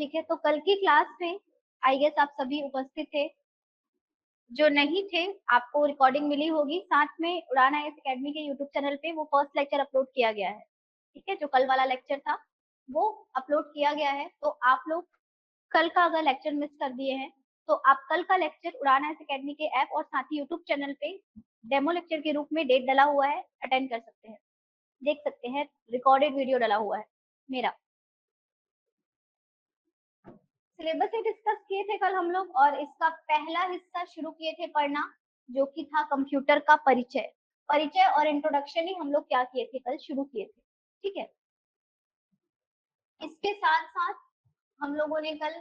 ठीक है, तो कल की क्लास में आई गेस आप सभी उपस्थित थे। जो नहीं थे आपको रिकॉर्डिंग मिली होगी, साथ में उड़ान आईएएस एकेडमी के यूट्यूब चैनल पे वो फर्स्ट लेक्चर अपलोड किया गया है। ठीक है, जो कल वाला लेक्चर था वो अपलोड किया गया है। तो आप लोग कल का अगर लेक्चर मिस कर दिए हैं तो आप कल का लेक्चर उड़ान आईएएस एकेडमी के ऐप और साथ ही यूट्यूब चैनल पे डेमो लेक्चर के रूप में डेट डला हुआ है, अटेंड कर सकते हैं, देख सकते हैं, रिकॉर्डेड वीडियो डला हुआ है मेरा। सिलेबस से डिस्कस किए थे कल हम लोग और इसका पहला हिस्सा शुरू किए थे पढ़ना, जो कि था कंप्यूटर का परिचय। परिचय और इंट्रोडक्शन ही हम लोग क्या किए थे, कल शुरू किए थे। ठीक है, इसके साथ साथ हम लोगों ने कल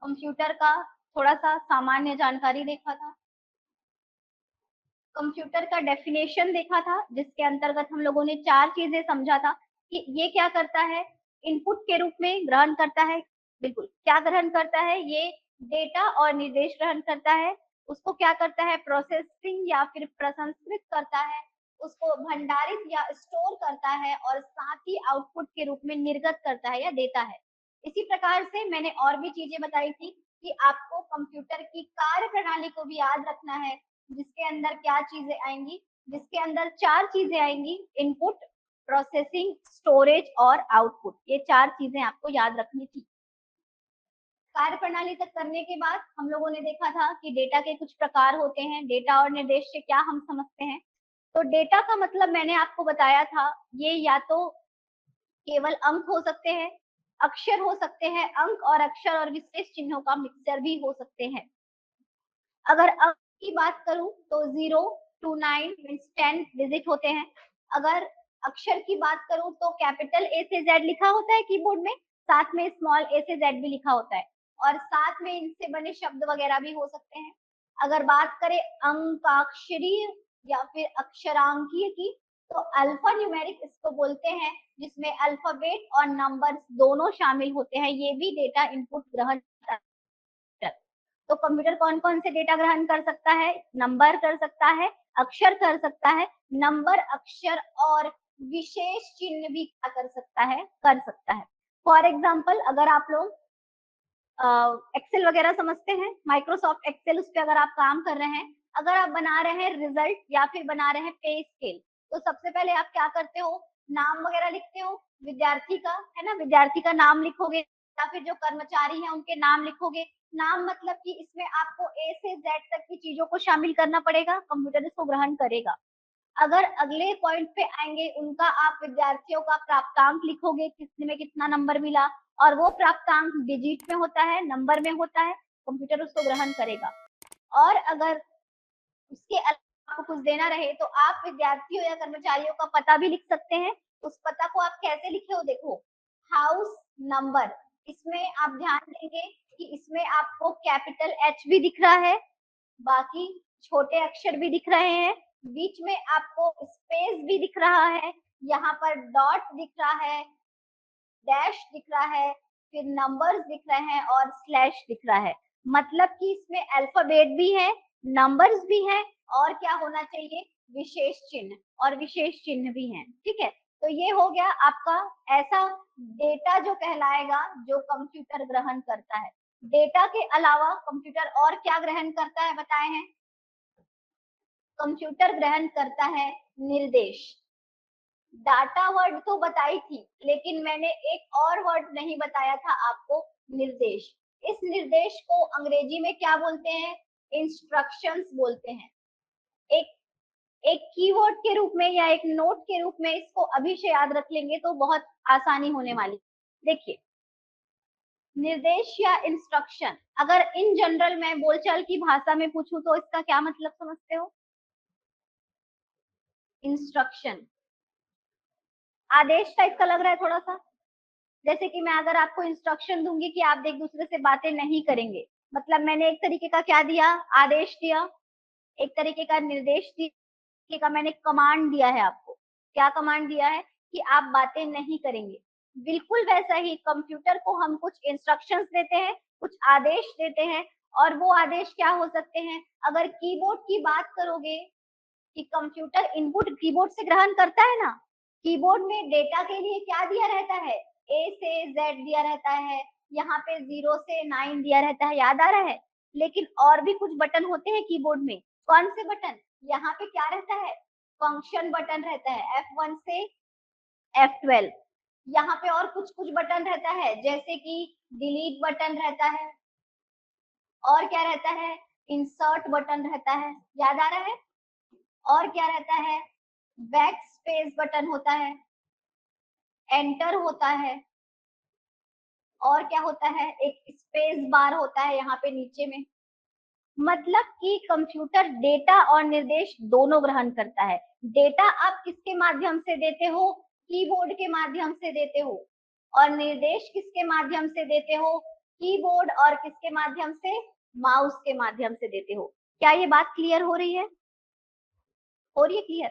कंप्यूटर का थोड़ा सा सामान्य जानकारी देखा था, कंप्यूटर का डेफिनेशन देखा था, जिसके अंतर्गत हम लोगों ने 4 चीजें समझा था कि ये क्या करता है, इनपुट के रूप में ग्रहण करता है। बिल्कुल, क्या ग्रहण करता है, ये डेटा और निर्देश ग्रहण करता है। उसको क्या करता है, प्रोसेसिंग या फिर प्रसंस्कृत करता है, उसको भंडारित या स्टोर करता है और साथ ही आउटपुट के रूप में निर्गत करता है या देता है। इसी प्रकार से मैंने और भी चीजें बताई थी कि आपको कंप्यूटर की कार्य प्रणाली को भी याद रखना है, जिसके अंदर क्या चीजें आएंगी, जिसके अंदर 4 चीजें आएंगी, इनपुट, प्रोसेसिंग, स्टोरेज और आउटपुट। ये 4 चीजें आपको याद रखनी थी। कार्य प्रणाली तक करने के बाद हम लोगों ने देखा था कि डेटा के कुछ प्रकार होते हैं। डेटा और निर्देश से क्या हम समझते हैं, तो डेटा का मतलब मैंने आपको बताया था, ये या तो केवल अंक हो सकते हैं, अक्षर हो सकते हैं, अंक और अक्षर और विशेष चिन्हों का मिक्सचर भी हो सकते हैं। अगर अंक की बात करूं तो 0 to 9 मीन्स 10 डिजिट होते हैं। अगर अक्षर की बात करूं तो कैपिटल ए से जेड लिखा होता है कीबोर्ड में, साथ में स्मॉल ए से जेड भी लिखा होता है और साथ में इनसे बने शब्द वगैरह भी हो सकते हैं। अगर बात करें अंकाक्षरी या फिर अक्षरांकीय की, तो अल्फा न्यूमेरिक इसको बोलते हैं, जिसमें अल्फाबेट और नंबर्स दोनों शामिल होते हैं। ये भी डेटा इनपुट ग्रहण करता है। तो कंप्यूटर कौन कौन से डेटा ग्रहण कर सकता है, नंबर कर सकता है, अक्षर कर सकता है, नंबर, अक्षर और विशेष चिन्ह भी क्या कर सकता है, कर सकता है। फॉर एग्जाम्पल, अगर आप लोग एक्सेल वगैरह समझते हैं, माइक्रोसॉफ्ट एक्सेल, उस पर अगर आप काम कर रहे हैं, अगर आप बना रहे हैं रिजल्ट या फिर बना रहे हैं पे स्केल, तो सबसे पहले आप क्या करते हो, नाम वगैरह लिखते हो विद्यार्थी का, है ना, विद्यार्थी का नाम लिखोगे या फिर जो कर्मचारी हैं उनके नाम लिखोगे। नाम मतलब कि इसमें आपको ए से जेड तक की चीजों को शामिल करना पड़ेगा, कंप्यूटर इसको ग्रहण करेगा। अगर अगले पॉइंट पे आएंगे, उनका आप विद्यार्थियों का प्राप्तांक लिखोगे, किसने में कितना नंबर मिला, और वो प्राप्तांक डिजिट में होता है, नंबर में होता है, कंप्यूटर उसको ग्रहण करेगा। और अगर उसके अलावा आपको कुछ देना रहे तो आप विद्यार्थियों या कर्मचारियों का पता भी लिख सकते हैं। उस पता को आप कैसे लिखे हो, देखो, हाउस नंबर, इसमें आप ध्यान देंगे कि इसमें आपको कैपिटल एच भी दिख रहा है, बाकी छोटे अक्षर भी दिख रहे हैं, बीच में आपको स्पेस भी दिख रहा है, यहाँ पर डॉट दिख रहा है, डैश दिख रहा है, फिर नंबर्स दिख रहे हैं और स्लैश दिख रहा है। मतलब कि इसमें अल्फाबेट भी है, नंबर्स भी हैं और क्या होना चाहिए, विशेष चिन्ह, और विशेष चिन्ह भी हैं। ठीक है, तो ये हो गया आपका ऐसा डेटा जो कहलाएगा जो कंप्यूटर ग्रहण करता है। डेटा के अलावा कंप्यूटर और क्या ग्रहण करता है बताए हैं, कंप्यूटर ग्रहण करता है निर्देश। डाटा वर्ड तो बताई थी, लेकिन मैंने एक और वर्ड नहीं बताया था आपको, निर्देश। इस निर्देश को अंग्रेजी में क्या बोलते हैं, इंस्ट्रक्शंस बोलते हैं। एक एक कीवर्ड के रूप में या एक नोट के रूप में इसको अभी से याद रख लेंगे तो बहुत आसानी होने वाली। देखिए, निर्देश या इंस्ट्रक्शन, अगर इन जनरल मैं बोलचाल की भाषा में पूछूं तो इसका क्या मतलब समझते हो, इंस्ट्रक्शन आदेश टाइप का लग रहा है थोड़ा सा। जैसे कि मैं अगर आपको इंस्ट्रक्शन दूंगी कि आप एक दूसरे से बातें नहीं करेंगे, मतलब मैंने एक तरीके का क्या दिया, आदेश दिया, एक तरीके का निर्देश दिया, का मैंने कमांड दिया है आपको। क्या कमांड दिया है कि आप बातें नहीं करेंगे। बिल्कुल वैसा ही कंप्यूटर को हम कुछ इंस्ट्रक्शंस देते हैं, कुछ आदेश देते हैं, और वो आदेश क्या हो सकते हैं, अगर कीबोर्ड की बात करोगे कि कंप्यूटर इनपुट कीबोर्ड से ग्रहण करता है ना, कीबोर्ड में डेटा के लिए क्या दिया रहता है, ए से जेड दिया रहता है, यहाँ पे 0 से 9 दिया रहता है, याद आ रहा है। लेकिन और भी कुछ बटन होते हैं कीबोर्ड में। कौन से बटन? यहाँ पे क्या रहता है? फंक्शन बटन रहता है, F1 से F12। यहाँ पे और कुछ कुछ बटन रहता है, जैसे कि डिलीट बटन रहता है, और क्या रहता है? इंसर्ट बटन रहता है, याद आ रहा है। और क्या रहता है? बैक स्पेस बटन होता है, एंटर होता है, और क्या होता है? एक स्पेस बार होता है यहाँ पे नीचे में। मतलब कि कंप्यूटर डेटा और निर्देश दोनों ग्रहण करता है। डेटा आप किसके माध्यम से देते हो? कीबोर्ड के माध्यम से देते हो। और निर्देश किसके माध्यम से देते हो? कीबोर्ड और किसके माध्यम से? माउस के माध्यम से देते हो। क्या ये बात क्लियर हो रही है? हो रही है क्लियर?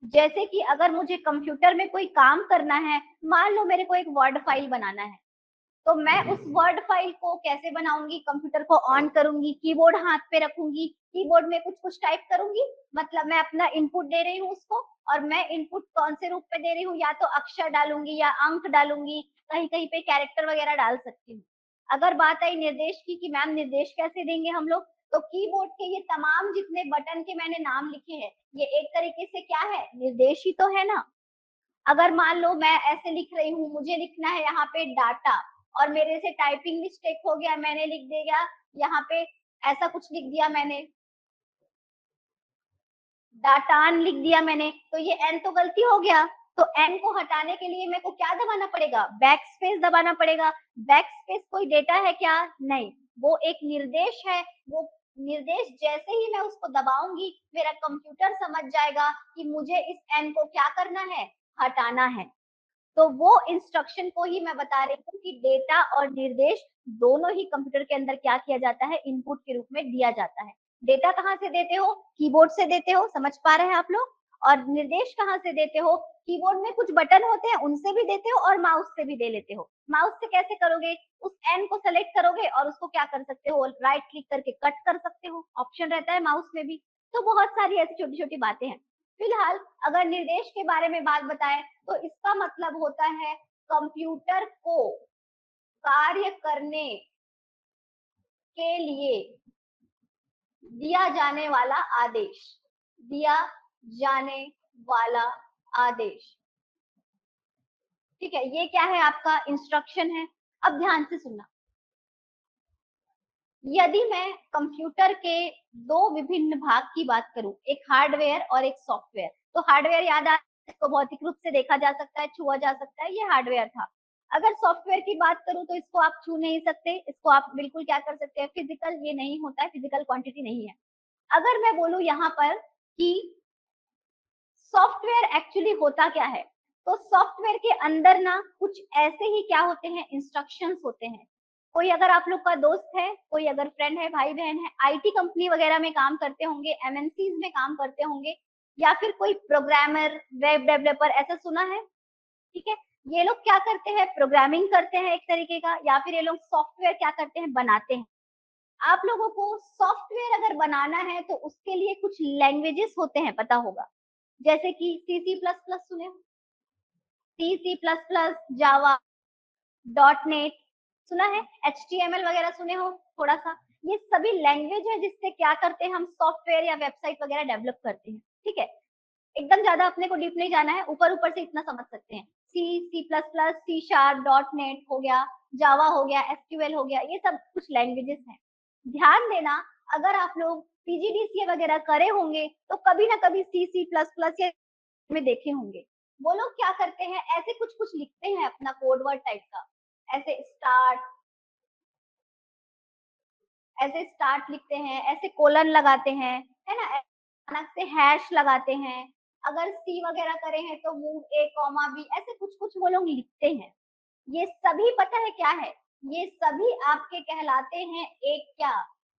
जैसे कि अगर मुझे कंप्यूटर में कोई काम करना है, मान लो मेरे को एक वर्ड फाइल बनाना है, तो मैं उस वर्ड फाइल को कैसे बनाऊंगी? कंप्यूटर को ऑन करूंगी, कीबोर्ड हाथ पे रखूंगी, कीबोर्ड में कुछ कुछ टाइप करूंगी, मतलब मैं अपना इनपुट दे रही हूँ उसको। और मैं इनपुट कौन से रूप में दे रही हूँ? या तो अक्षर डालूंगी या अंक डालूंगी, कहीं कहीं पे कैरेक्टर वगैरह डाल सकती हूँ। अगर बात आई निर्देश की कि मैम निर्देश कैसे देंगे हम लोग, तो कीबोर्ड के ये तमाम जितने बटन के मैंने नाम लिखे हैं, ये एक तरीके से क्या है? निर्देश ही तो है ना। अगर मान लो मैं ऐसे लिख रही हूँ, मुझे लिखना है यहाँ पे डाटा, और मेरे से टाइपिंग मिस्टेक हो गया, मैंने लिख दिया यहाँ पे ऐसा कुछ लिख दिया, मैंने डाटान लिख दिया मैंने, तो ये एन तो गलती हो गया। तो एन को हटाने के लिए मेरे को क्या दबाना पड़ेगा? बैक स्पेस दबाना पड़ेगा। बैक स्पेस कोई डेटा है क्या? नहीं, वो एक निर्देश है। वो निर्देश जैसे ही मैं उसको दबाऊंगी, मेरा कंप्यूटर समझ जाएगा कि मुझे इस एन को क्या करना है? हटाना है। तो वो इंस्ट्रक्शन को ही मैं बता रही हूँ कि डेटा और निर्देश दोनों ही कंप्यूटर के अंदर क्या किया जाता है? इनपुट के रूप में दिया जाता है। डेटा कहाँ से देते हो? कीबोर्ड से देते हो, समझ पा रहे हैं आप लोग। और निर्देश कहाँ से देते हो? कीबोर्ड में कुछ बटन होते हैं, उनसे भी देते हो और माउस से भी दे लेते हो। माउस से कैसे करोगे? उस एन को सेलेक्ट करोगे और उसको क्या कर सकते हो? राइट क्लिक करके कट कर सकते हो, ऑप्शन रहता है माउस में भी। तो बहुत सारी ऐसी छोटी छोटी बातें हैं। फिलहाल अगर निर्देश के बारे में बात बताएं, तो इसका मतलब होता है कंप्यूटर को कार्य करने के लिए दिया जाने वाला आदेश। दिया जाने वाला आदेश, ठीक है। ये क्या है? आपका इंस्ट्रक्शन है। अब ध्यान से सुनना। यदि मैं कंप्यूटर के दो विभिन्न भाग की बात करूं, एक हार्डवेयर और एक सॉफ्टवेयर, तो हार्डवेयर याद आ, इसको भौतिक रूप से देखा जा सकता है, छुआ जा सकता है, ये हार्डवेयर था। अगर सॉफ्टवेयर की बात करूं तो इसको आप छू नहीं सकते, इसको आप बिल्कुल क्या कर सकते हैं? फिजिकल ये नहीं होता है, फिजिकल क्वांटिटी नहीं है। अगर मैं बोलूं यहाँ पर कि सॉफ्टवेयर एक्चुअली होता क्या है, तो सॉफ्टवेयर के अंदर ना कुछ ऐसे ही क्या होते हैं? इंस्ट्रक्शंस होते हैं। कोई अगर आप लोग का दोस्त है, कोई अगर फ्रेंड है, भाई बहन है, आईटी कंपनी वगैरह में काम करते होंगे, एमएनसीज में काम करते होंगे, या फिर कोई प्रोग्रामर, वेब डेवलपर, ऐसा सुना है, ठीक है। ये लोग क्या करते हैं? प्रोग्रामिंग करते हैं एक तरीके का, या फिर ये लोग सॉफ्टवेयर क्या करते हैं? बनाते हैं। आप लोगों को सॉफ्टवेयर अगर बनाना है तो उसके लिए कुछ लैंग्वेजेस होते हैं, पता होगा, जैसे कि सी सी प्लस प्लस सुने हो, सी सी प्लस प्लस, जावा, डॉट नेट सुना है, HTML वगैरह सुने हो थोड़ा सा। ये सभी लैंग्वेज है जिससे क्या करते हैं? हम सॉफ्टवेयर या वेबसाइट वगैरह डेवलप करते हैं, ठीक है। एकदम ज्यादा अपने को डीप नहीं जाना है, ऊपर ऊपर से इतना समझ सकते हैं। C C plus plus, C sharp, dot net हो गया, जावा हो गया, SQL हो गया, ये सब कुछ लैंग्वेजेस हैं। ध्यान देना, अगर आप लोग PGDCA वगैरह करे होंगे तो कभी ना कभी सी सी प्लस प्लस या में देखे होंगे। वो लोग क्या करते हैं? ऐसे कुछ कुछ लिखते हैं अपना कोड वर्ड टाइप का, ऐसे स्टार्ट, ऐसे स्टार्ट लिखते हैं, ऐसे कोलन लगाते हैं, है ना, अचानक से हैश लगाते हैं। अगर सी वगैरह करे हैं तो मूव ए कॉमा बी, ऐसे कुछ कुछ वो लोग लिखते हैं। ये सभी पता है क्या है? ये सभी आपके कहलाते हैं एक क्या?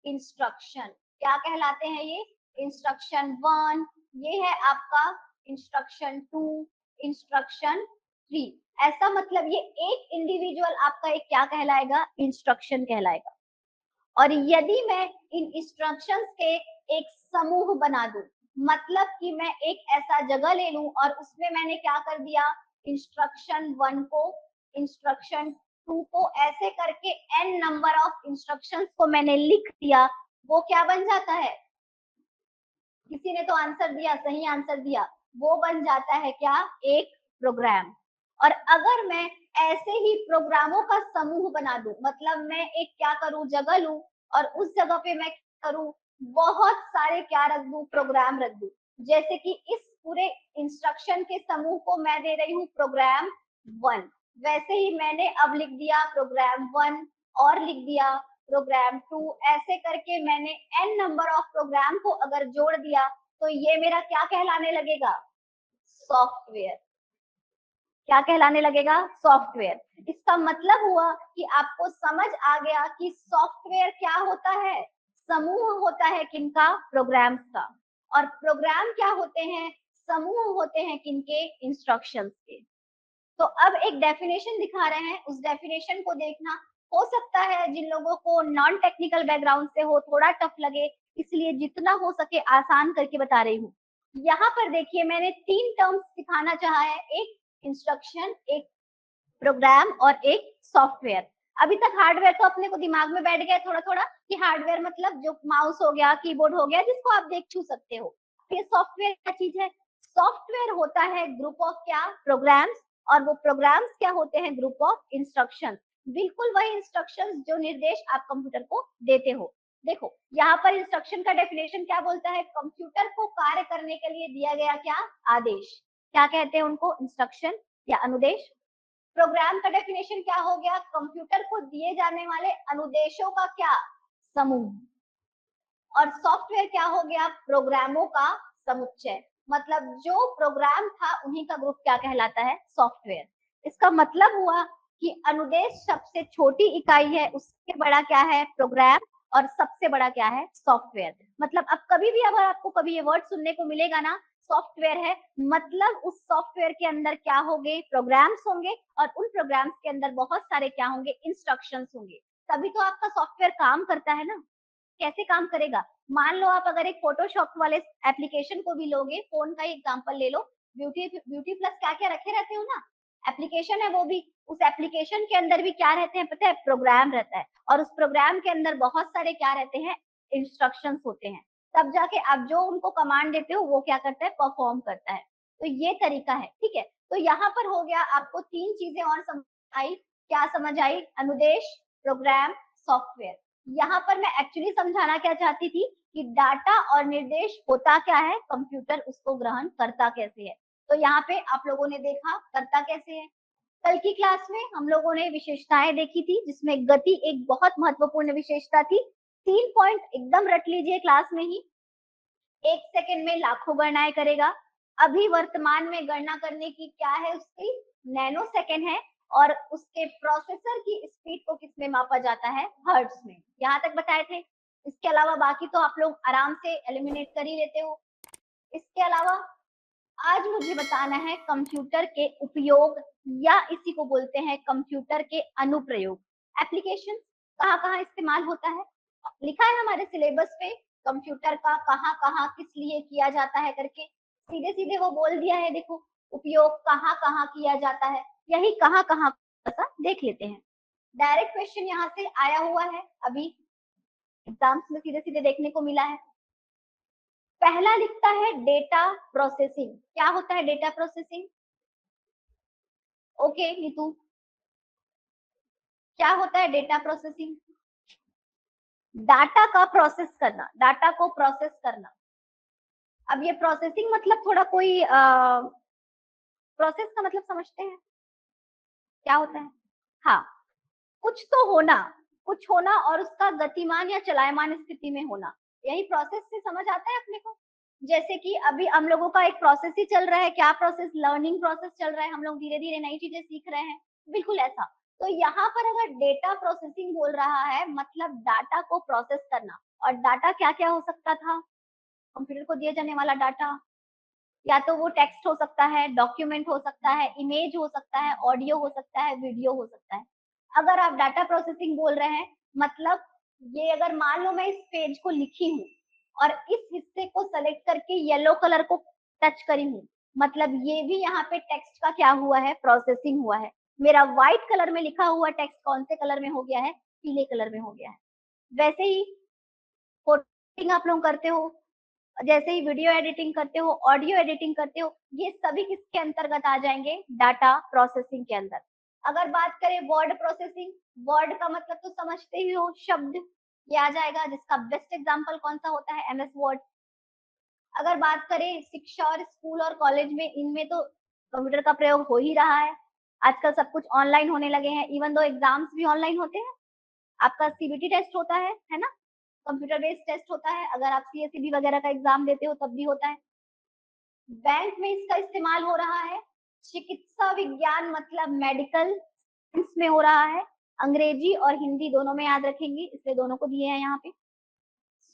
इंस्ट्रक्शन। क्या कहलाते हैं ये? इंस्ट्रक्शन 1, ये है आपका इंस्ट्रक्शन 2, इंस्ट्रक्शन 3। ऐसा मतलब ये एक इंडिविजुअल आपका एक क्या कहलाएगा? इंस्ट्रक्शन कहलाएगा। और यदि मैं इन इंस्ट्रक्शंस के एक समूह बना दूं, मतलब कि मैं एक ऐसा जगह ले लूं और उसमें मैंने क्या कर दिया? इंस्ट्रक्शन 1 को, इंस्ट्रक्शन 2 को ऐसे करके n नंबर ऑफ इंस्ट्रक्शंस को मैंने लिख दिया, वो क्या बन जाता है? किसी ने तो आंसर दिया, सही आंसर दिया, वो बन जाता है क्या? एक प्रोग्राम। और अगर मैं ऐसे ही प्रोग्रामों का समूह बना दूं, मतलब मैं एक क्या करूं, जगह लूं और उस जगह पे मैं करूं बहुत सारे क्या रख दूं, प्रोग्राम रख दूं। जैसे कि इस पूरे इंस्ट्रक्शन के समूह को मैं दे रही हूँ प्रोग्राम 1, वैसे ही मैंने अब लिख दिया प्रोग्राम 1 और लिख दिया प्रोग्राम 2, ऐसे करके मैंने n नंबर ऑफ प्रोग्राम को अगर जोड़ दिया तो ये मेरा क्या कहलाने लगेगा? सॉफ्टवेयर। क्या कहलाने लगेगा? सॉफ्टवेयर। इसका मतलब हुआ कि आपको समझ आ गया कि सॉफ्टवेयर क्या होता है? समूह होता है किनका? प्रोग्राम्स का। और प्रोग्राम क्या होते हैं? समूह होते हैं किनके? इंस्ट्रक्शंस के। तो अब एक डेफिनेशन दिखा रहे हैं, उस डेफिनेशन को देखना। हो सकता है जिन लोगों को नॉन टेक्निकल बैकग्राउंड से हो थोड़ा टफ लगे, इसलिए जितना हो सके आसान करके बता रही हूँ। यहाँ पर देखिए मैंने 3 टर्म्स दिखाना चाहा है, एक इंस्ट्रक्शन, एक प्रोग्राम और एक सॉफ्टवेयर। अभी तक हार्डवेयर तो अपने को दिमाग में बैठ गया थोड़ा थोड़ा कि हार्डवेयर मतलब जो माउस हो गया, कीबोर्ड हो गया, जिसको आप देख छू सकते हो। ये सॉफ्टवेयर क्या चीज है? सॉफ्टवेयर होता है ग्रुप ऑफ क्या? प्रोग्राम्स। और वो प्रोग्राम्स क्या होते हैं? Group of instruction. बिल्कुल वही इंस्ट्रक्शन जो निर्देश आप कंप्यूटर को देते हो। देखो यहाँ पर इंस्ट्रक्शन का डेफिनेशन क्या बोलता है? कंप्यूटर को कार्य करने के लिए दिया गया क्या? आदेश। क्या कहते हैं उनको? इंस्ट्रक्शन या अनुदेश। प्रोग्राम का डेफिनेशन क्या हो गया? कंप्यूटर को दिए जाने वाले अनुदेशों का क्या? समूह। और सॉफ्टवेयर क्या हो गया? प्रोग्रामों का समुच्चय। मतलब जो प्रोग्राम था उन्हीं का ग्रुप क्या कहलाता है? सॉफ्टवेयर। इसका मतलब हुआ कि अनुदेश सबसे छोटी इकाई है, उससे बड़ा क्या है? प्रोग्राम। और सबसे बड़ा क्या है? सॉफ्टवेयर। मतलब अब कभी भी अगर आपको कभी ये वर्ड सुनने को मिलेगा ना, सॉफ्टवेयर है, मतलब उस सॉफ्टवेयर के अंदर क्या होंगे? प्रोग्राम्स होंगे। और उन प्रोग्राम्स के अंदर बहुत सारे क्या होंगे? इंस्ट्रक्शंस होंगे। तभी तो आपका सॉफ्टवेयर काम करता है ना। कैसे काम करेगा? मान लो आप अगर एक फोटोशॉप वाले एप्लीकेशन को भी लोगे, फोन का ही एग्जांपल ले लो, ब्यूटी ब्यूटी प्लस क्या क्या रखे रहते हो ना, एप्लीकेशन है वो भी, उस एप्लीकेशन के अंदर भी क्या रहते हैं पता है? प्रोग्राम रहता है। और उस प्रोग्राम के अंदर बहुत सारे क्या रहते हैं? इंस्ट्रक्शंस होते हैं। तब जाके आप जो उनको कमांड देते हो वो क्या करता है? परफॉर्म करता है। तो ये तरीका है, ठीक है। तो यहाँ पर हो गया, आपको 3 चीजें और समझ आई। क्या समझ आई? अनुदेश, प्रोग्राम, सॉफ्टवेयर। यहाँ पर मैं एक्चुअली समझाना क्या चाहती थी कि डाटा और निर्देश होता क्या है, कंप्यूटर उसको ग्रहण करता कैसे है। तो यहाँ पे आप लोगों ने देखा करता कैसे है। कल की क्लास में हम लोगों ने विशेषताएं देखी थी, जिसमें गति एक बहुत महत्वपूर्ण विशेषता थी। 3 पॉइंट एकदम रट लीजिए क्लास में ही। 1 सेकंड में लाखों गणनाएं करेगा। अभी वर्तमान में गणना करने की क्या है उसकी? नैनो सेकंड है। और उसके प्रोसेसर की स्पीड को किसमें मापा जाता है? हर्ट्ज में। यहाँ तक बताए थे। इसके अलावा बाकी तो आप लोग आराम से एलिमिनेट कर ही लेते हो। इसके अलावा आज मुझे बताना है कंप्यूटर के उपयोग, या इसी को बोलते हैं कंप्यूटर के अनुप्रयोग। एप्लीकेशन कहाँ कहाँ इस्तेमाल होता है, लिखा है हमारे सिलेबस पे, कंप्यूटर का कहाँ कहाँ किस लिए किया जाता है करके। सीधे सीधे वो बोल दिया है, देखो उपयोग कहाँ कहाँ किया जाता है, यही कहाँ कहाँ देख लेते हैं। डायरेक्ट क्वेश्चन यहाँ से आया हुआ है, अभी एग्जाम्स में सीधे सीधे देखने को मिला है। पहला लिखता है डेटा प्रोसेसिंग। क्या होता है डेटा प्रोसेसिंग? ओके नीतू, क्या होता है डेटा प्रोसेसिंग? डाटा का प्रोसेस करना, डाटा को प्रोसेस करना। अब ये प्रोसेसिंग मतलब थोड़ा कोई प्रोसेस का मतलब समझते हैं क्या होता है? हाँ, कुछ तो होना, कुछ होना और उसका गतिमान या चलायमान स्थिति में होना, यही प्रोसेस से समझ आता है अपने को। जैसे कि अभी हम लोगों का एक प्रोसेस ही चल रहा है, क्या प्रोसेस? लर्निंग प्रोसेस चल रहा है, हम लोग धीरे धीरे नई चीजें सीख रहे हैं, बिल्कुल ऐसा। तो यहाँ पर अगर डेटा प्रोसेसिंग बोल रहा है, मतलब डाटा को प्रोसेस करना। और डाटा क्या क्या हो सकता था? कंप्यूटर को दिया जाने वाला डाटा, या तो वो टेक्स्ट हो सकता है, डॉक्यूमेंट हो सकता है, इमेज हो सकता है, ऑडियो हो सकता है, वीडियो हो सकता है। अगर आप डाटा प्रोसेसिंग बोल रहे हैं, मतलब ये अगर मान लो मैं इस पेज को लिखी हूँ और इस हिस्से को सेलेक्ट करके येलो कलर को टच करी हूँ, मतलब ये भी यहाँ पे टेक्स्ट का क्या हुआ है? प्रोसेसिंग हुआ है। मेरा व्हाइट कलर में लिखा हुआ टेक्स्ट कौन से कलर में हो गया है, पीले कलर में हो गया है। वैसे ही फोटोइंग आप लोग करते हो, जैसे ही वीडियो एडिटिंग करते हो, ऑडियो एडिटिंग करते हो, ये सभी किसके अंतर्गत आ जाएंगे, डाटा प्रोसेसिंग के अंदर। अगर बात करें वर्ड प्रोसेसिंग, वर्ड का मतलब तो समझते ही हो, शब्द, ये आ जाएगा, जिसका बेस्ट एग्जांपल कौन सा होता है, एमएस वर्ड। अगर बात करें शिक्षा और स्कूल और कॉलेज में, इनमें तो कंप्यूटर का प्रयोग हो ही रहा है। आजकल सब कुछ ऑनलाइन होने लगे हैं, इवन दो एग्जाम्स भी ऑनलाइन होते हैं। आपका सीबीटी टेस्ट होता है ना, कंप्यूटर बेस्ड टेस्ट होता है। अगर आप सीएसईबी वगैरह का एग्जाम देते हो तब भी होता है। बैंक में इसका इस्तेमाल हो रहा है। चिकित्सा विज्ञान मतलब मेडिकल में हो रहा है। अंग्रेजी और हिंदी दोनों में याद रखेंगे, इसलिए दोनों को दिए हैं यहाँ पे।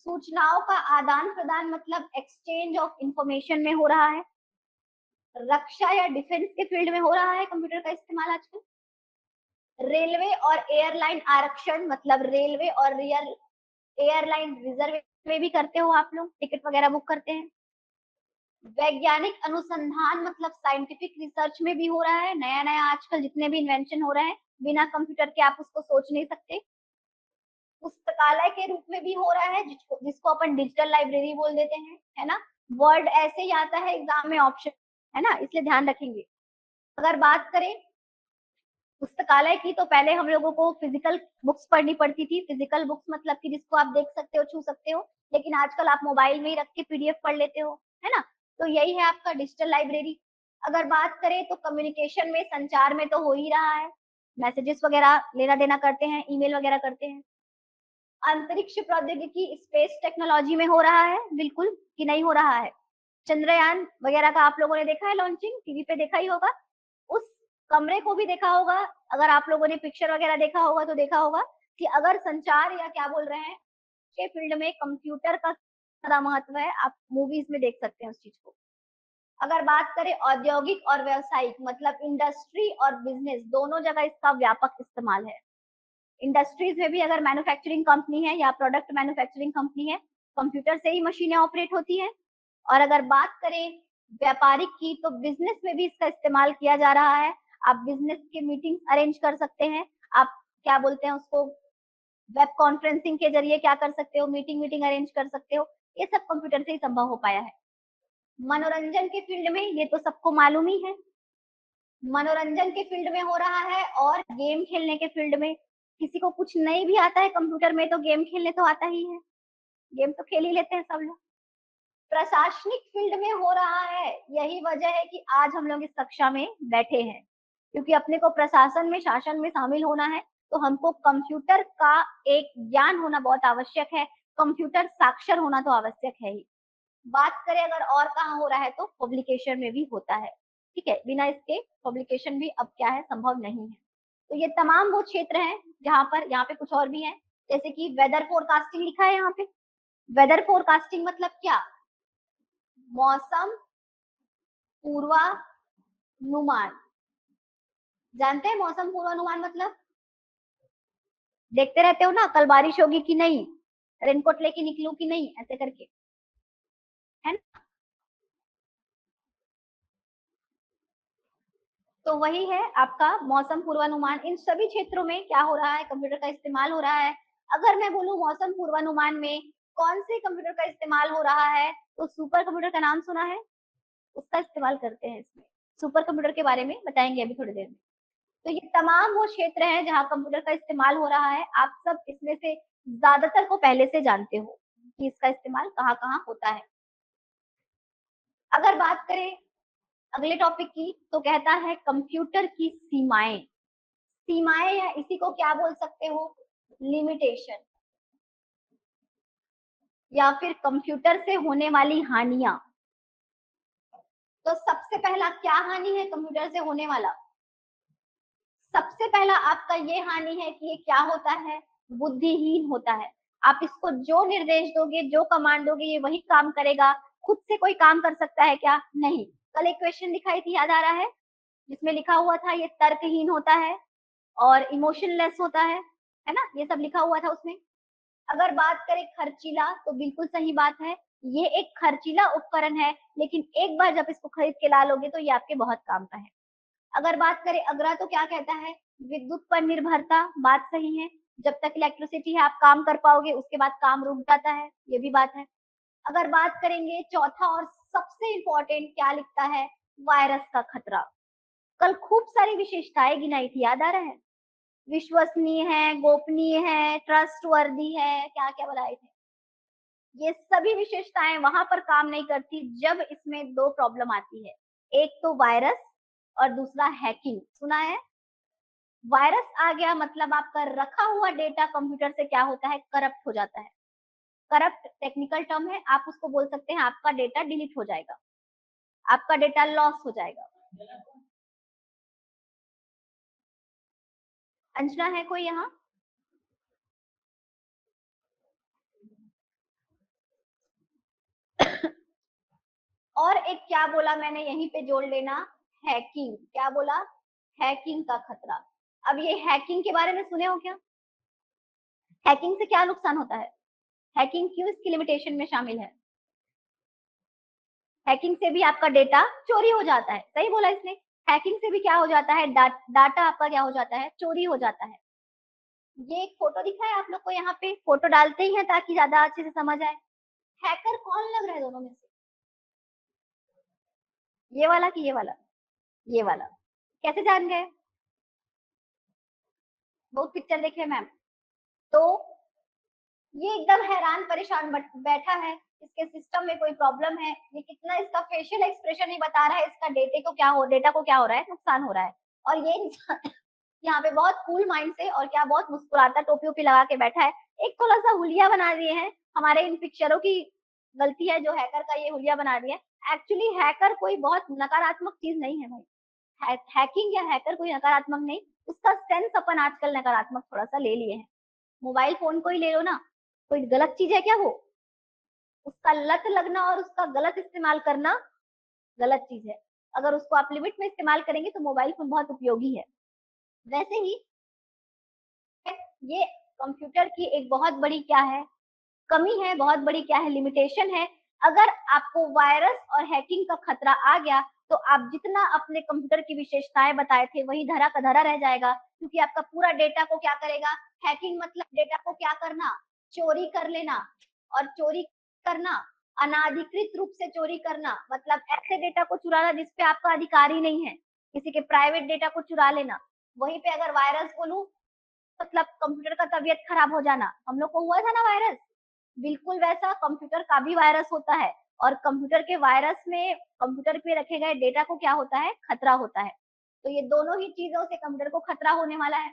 सूचनाओं का आदान प्रदान मतलब एक्सचेंज ऑफ इंफॉर्मेशन में हो रहा है। रक्षा या डिफेंस के फील्ड में हो रहा है कंप्यूटर का इस्तेमाल आजकल। रेलवे और एयरलाइन आरक्षण मतलब रेलवे और रियल एयरलाइन रिजर्व में भी करते हो आप लोग, टिकट वगैरह बुक करते हैं। वैज्ञानिक अनुसंधान मतलब साइंटिफिक रिसर्च में भी हो रहा है। नया नया आजकल जितने भी इन्वेंशन हो रहे हैं, बिना कंप्यूटर के आप उसको सोच नहीं सकते। पुस्तकालय के रूप में भी हो रहा है, जिसको अपन डिजिटल लाइब्रेरी बोल देते हैं, है ना। वर्ड ऐसे ही आता है एग्जाम में ऑप्शन, है ना, इसलिए ध्यान रखेंगे। अगर बात करें पुस्तकालय की, तो पहले हम लोगों को फिजिकल बुक्स पढ़नी पड़ती थी। फिजिकल बुक्स मतलब कि जिसको आप देख सकते हो, छू सकते हो, लेकिन आजकल आप मोबाइल में ही रख के पीडीएफ पढ़ लेते हो, है ना। तो यही है आपका डिजिटल लाइब्रेरी। अगर बात करें तो कम्युनिकेशन में, संचार में तो हो ही रहा है, मैसेजेस वगैरह लेना देना करते हैं, ईमेल वगैरह करते हैं। अंतरिक्ष प्रौद्योगिकी स्पेस टेक्नोलॉजी में हो रहा है, बिल्कुल, कि नहीं हो रहा है। चंद्रयान वगैरह का आप लोगों ने देखा है लॉन्चिंग, टीवी पे देखा ही होगा। उस कमरे को भी देखा होगा, अगर आप लोगों ने पिक्चर वगैरह देखा होगा तो देखा होगा कि अगर संचार या क्या बोल रहे हैं के फील्ड में कंप्यूटर का ज्यादा महत्व है, आप मूवीज में देख सकते हैं उस चीज को। अगर बात करें औद्योगिक और व्यवसायिक मतलब इंडस्ट्री और बिजनेस, दोनों जगह इसका व्यापक इस्तेमाल है। इंडस्ट्रीज में भी अगर मैन्युफैक्चरिंग कंपनी है या प्रोडक्ट मैन्युफैक्चरिंग कंपनी है, कंप्यूटर से ही मशीनें ऑपरेट होती हैं। और अगर बात करें व्यापारिक की, तो बिजनेस में भी इसका इस्तेमाल किया जा रहा है। आप बिजनेस के मीटिंग अरेंज कर सकते हैं, आप क्या बोलते हैं उसको, वेब कॉन्फ्रेंसिंग के जरिए क्या कर सकते हो, मीटिंग अरेंज कर सकते हो। ये सब कंप्यूटर से ही संभव हो पाया है। मनोरंजन के फील्ड में ये तो सबको मालूम ही है, मनोरंजन के फील्ड में हो रहा है। और गेम खेलने के फील्ड में, किसी को कुछ नहीं भी आता है कंप्यूटर में तो गेम खेलने तो आता ही है, गेम तो खेल ही लेते हैं सब लोग। प्रशासनिक फील्ड में हो रहा है, यही वजह है कि आज हम लोग इस कक्षा में बैठे हैं, क्योंकि अपने को प्रशासन में, शासन में शामिल होना है, तो हमको कंप्यूटर का एक ज्ञान होना बहुत आवश्यक है। कंप्यूटर साक्षर होना तो आवश्यक है ही। बात करें अगर और कहाँ हो रहा है, तो पब्लिकेशन में भी होता है, ठीक है, बिना इसके पब्लिकेशन भी अब क्या है, संभव नहीं है। तो ये तमाम वो क्षेत्र हैं जहां पर, यहाँ पे कुछ और भी है, जैसे कि वेदर फोरकास्टिंग लिखा है यहाँ पे। वेदर फोरकास्टिंग मतलब क्या, मौसम पूर्वानुमान। जानते हैं मौसम पूर्वानुमान मतलब, देखते रहते हो ना, कल बारिश होगी कि नहीं, रेनकोट लेके निकलूं कि नहीं, ऐसे करके, है ना। तो वही है आपका मौसम पूर्वानुमान। इन सभी क्षेत्रों में क्या हो रहा है, कंप्यूटर का इस्तेमाल हो रहा है। अगर मैं बोलूं मौसम पूर्वानुमान में कौन से कंप्यूटर का इस्तेमाल हो रहा है, तो सुपर कंप्यूटर का नाम सुना है, उसका इस्तेमाल करते हैं इसमें। सुपर कंप्यूटर के बारे में बताएंगे अभी थोड़ी देर में। तो ये तमाम वो क्षेत्र हैं जहाँ कंप्यूटर का इस्तेमाल हो रहा है। आप सब इसमें से ज्यादातर को पहले से जानते हो कि इसका इस्तेमाल कहाँ कहाँ होता है। अगर बात करें अगले टॉपिक की, तो कहता है कंप्यूटर की सीमाएं। सीमाएं या इसी को क्या बोल सकते हो, लिमिटेशन, या फिर कंप्यूटर से होने वाली हानियां। तो सबसे पहला क्या हानि है कंप्यूटर से होने वाला, सबसे पहला आपका ये हानि है कि ये क्या होता है, बुद्धिहीन होता है। आप इसको जो निर्देश दोगे, जो कमांड दोगे, ये वही काम करेगा। खुद से कोई काम कर सकता है क्या, नहीं। कल एक क्वेश्चन दिखाई थी, याद आ रहा है, जिसमें लिखा हुआ था ये तर्कहीन होता है और इमोशनलेस होता है ना, ये सब लिखा हुआ था उसमें। अगर बात करें खर्चीला, तो बिल्कुल सही बात है, ये एक खर्चीला उपकरण है, लेकिन एक बार जब इसको खरीद के ला लोगे तो ये आपके बहुत काम का है। अगर बात करें अगला तो क्या कहता है, विद्युत पर निर्भरता, बात सही है। जब तक इलेक्ट्रिसिटी है आप काम कर पाओगे, उसके बाद काम रुक जाता है, ये भी बात है। अगर बात करेंगे चौथा और सबसे इंपॉर्टेंट क्या लिखता है, वायरस का खतरा। कल खूब सारी विशेषताएं गिनाई थी, याद आ रहा है? विश्वसनीय है, गोपनीय है, ट्रस्टवर्दी है, क्या क्या बताए थे। ये सभी विशेषताएं वहां पर काम नहीं करती जब इसमें दो प्रॉब्लम आती है, एक तो वायरस और दूसरा हैकिंग। सुना है? वायरस आ गया मतलब आपका रखा हुआ डेटा कंप्यूटर से क्या होता है, करप्ट हो जाता है। करप्ट टेक्निकल टर्म है, आप उसको बोल सकते हैं आपका डेटा डिलीट हो जाएगा, आपका डेटा लॉस हो जाएगा। अंजना है कोई यहाँ? और एक क्या बोला मैंने यहीं पे जोड़ लेना, हैकिंग। क्या बोला? हैकिंग का खतरा। अब ये हैकिंग के बारे में सुने हो क्या? हैकिंग से क्या नुकसान होता है? हैकिंग क्यों इसकी लिमिटेशन में शामिल है? हैकिंग से भी आपका डेटा चोरी हो जाता है, सही बोला इसने। हैकिंग से भी क्या हो जाता है, डाटा आपका क्या हो जाता है, चोरी हो जाता है। ये एक फोटो दिखा है आप लोग को, यहाँ पे फोटो डालते ही हैं ताकि ज्यादा अच्छे से समझ आए। हैकर कौन लग रहा है दोनों में से? ये वाला कि ये वाला? ये वाला। कैसे जान गए? बहुत पिक्चर देखे मैम। तो ये एकदम हैरान परेशान बैठा है, इसके सिस्टम में कोई प्रॉब्लम है, ये कितना इसका फेशियल एक्सप्रेशन ही बता रहा है इसका डेटा को क्या हो रहा है, नुकसान हो रहा है। और ये इंसान यहाँ पे बहुत कूल माइंड से और क्या बहुत मुस्कुराता टोपी ओपी लगा के बैठा है। एक थोड़ा सा हुलिया बना दिए हैं, हमारे इन पिक्चरों की गलती है जो हैकर का ये हुलिया बना दिया है। एक्चुअली हैकर कोई बहुत नकारात्मक चीज नहीं है भाई। हैकिंग या हैकर कोई नकारात्मक नहीं, उसका सेंस अपन आजकल नकारात्मक थोड़ा सा ले लिए हैं। मोबाइल फोन को ही ले लो ना, कोई गलत चीज है क्या वो? उसका लत लगना और उसका गलत इस्तेमाल करना गलत चीज है। अगर उसको आप लिमिट में इस्तेमाल करेंगे तो मोबाइल फोन बहुत उपयोगी है। वैसे ही ये कंप्यूटर की एक बहुत बड़ी क्या है, कमी है, बहुत बड़ी क्या है, लिमिटेशन है। अगर आपको वायरस और हैकिंग का खतरा आ गया तो आप जितना अपने कंप्यूटर की विशेषताएं बताए थे वही धरा का धरा रह जाएगा, क्योंकि आपका पूरा डेटा को क्या करेगा, हैकिंग मतलब डेटा को क्या करना, चोरी कर लेना। और चोरी करना, अनाधिकृत रूप से चोरी करना, मतलब ऐसे डेटा को चुराना जिसपे आपका अधिकार ही नहीं है, किसी के प्राइवेट डेटा को चुरा लेना। वहीं पे अगर वायरस बोलूं मतलब कंप्यूटर का तबीयत खराब हो जाना, हम लोग को हुआ था ना वायरस, बिल्कुल वैसा कंप्यूटर का भी वायरस होता है। और कंप्यूटर के वायरस में कंप्यूटर पे रखे गए डेटा को क्या होता है, खतरा होता है। तो ये दोनों ही चीजों से कंप्यूटर को खतरा होने वाला है।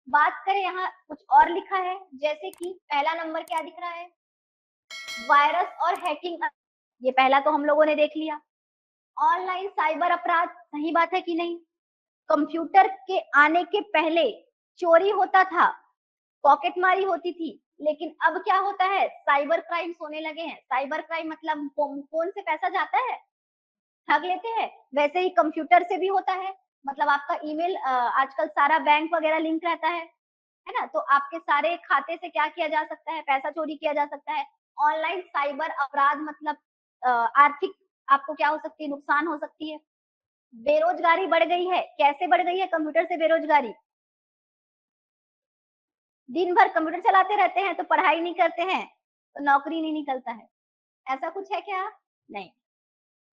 बात करें यहाँ कुछ और लिखा है, जैसे कि पहला नंबर क्या दिख रहा है, वायरस और हैकिंग। ये पहला तो हम लोगों ने देख लिया। ऑनलाइन साइबर अपराध, सही बात है कि नहीं? कंप्यूटर के आने के पहले चोरी होता था, पॉकेटमारी होती थी, लेकिन अब क्या होता है, साइबर क्राइम्स होने लगे हैं। साइबर क्राइम मतलब फोन से पैसा जाता है, ठग लेते हैं। वैसे ही कंप्यूटर से भी होता है, मतलब आपका ईमेल, आजकल सारा बैंक वगैरह लिंक रहता है ना, तो आपके सारे खाते से क्या किया जा सकता है, पैसा चोरी किया जा सकता है। ऑनलाइन साइबर अपराध मतलब आर्थिक आपको क्या हो सकती है, नुकसान हो सकती है। बेरोजगारी बढ़ गई है, कैसे बढ़ गई है कंप्यूटर से बेरोजगारी? दिन भर कंप्यूटर चलाते रहते हैं तो पढ़ाई नहीं करते हैं तो नौकरी नहीं निकलता है, ऐसा कुछ है क्या? नहीं।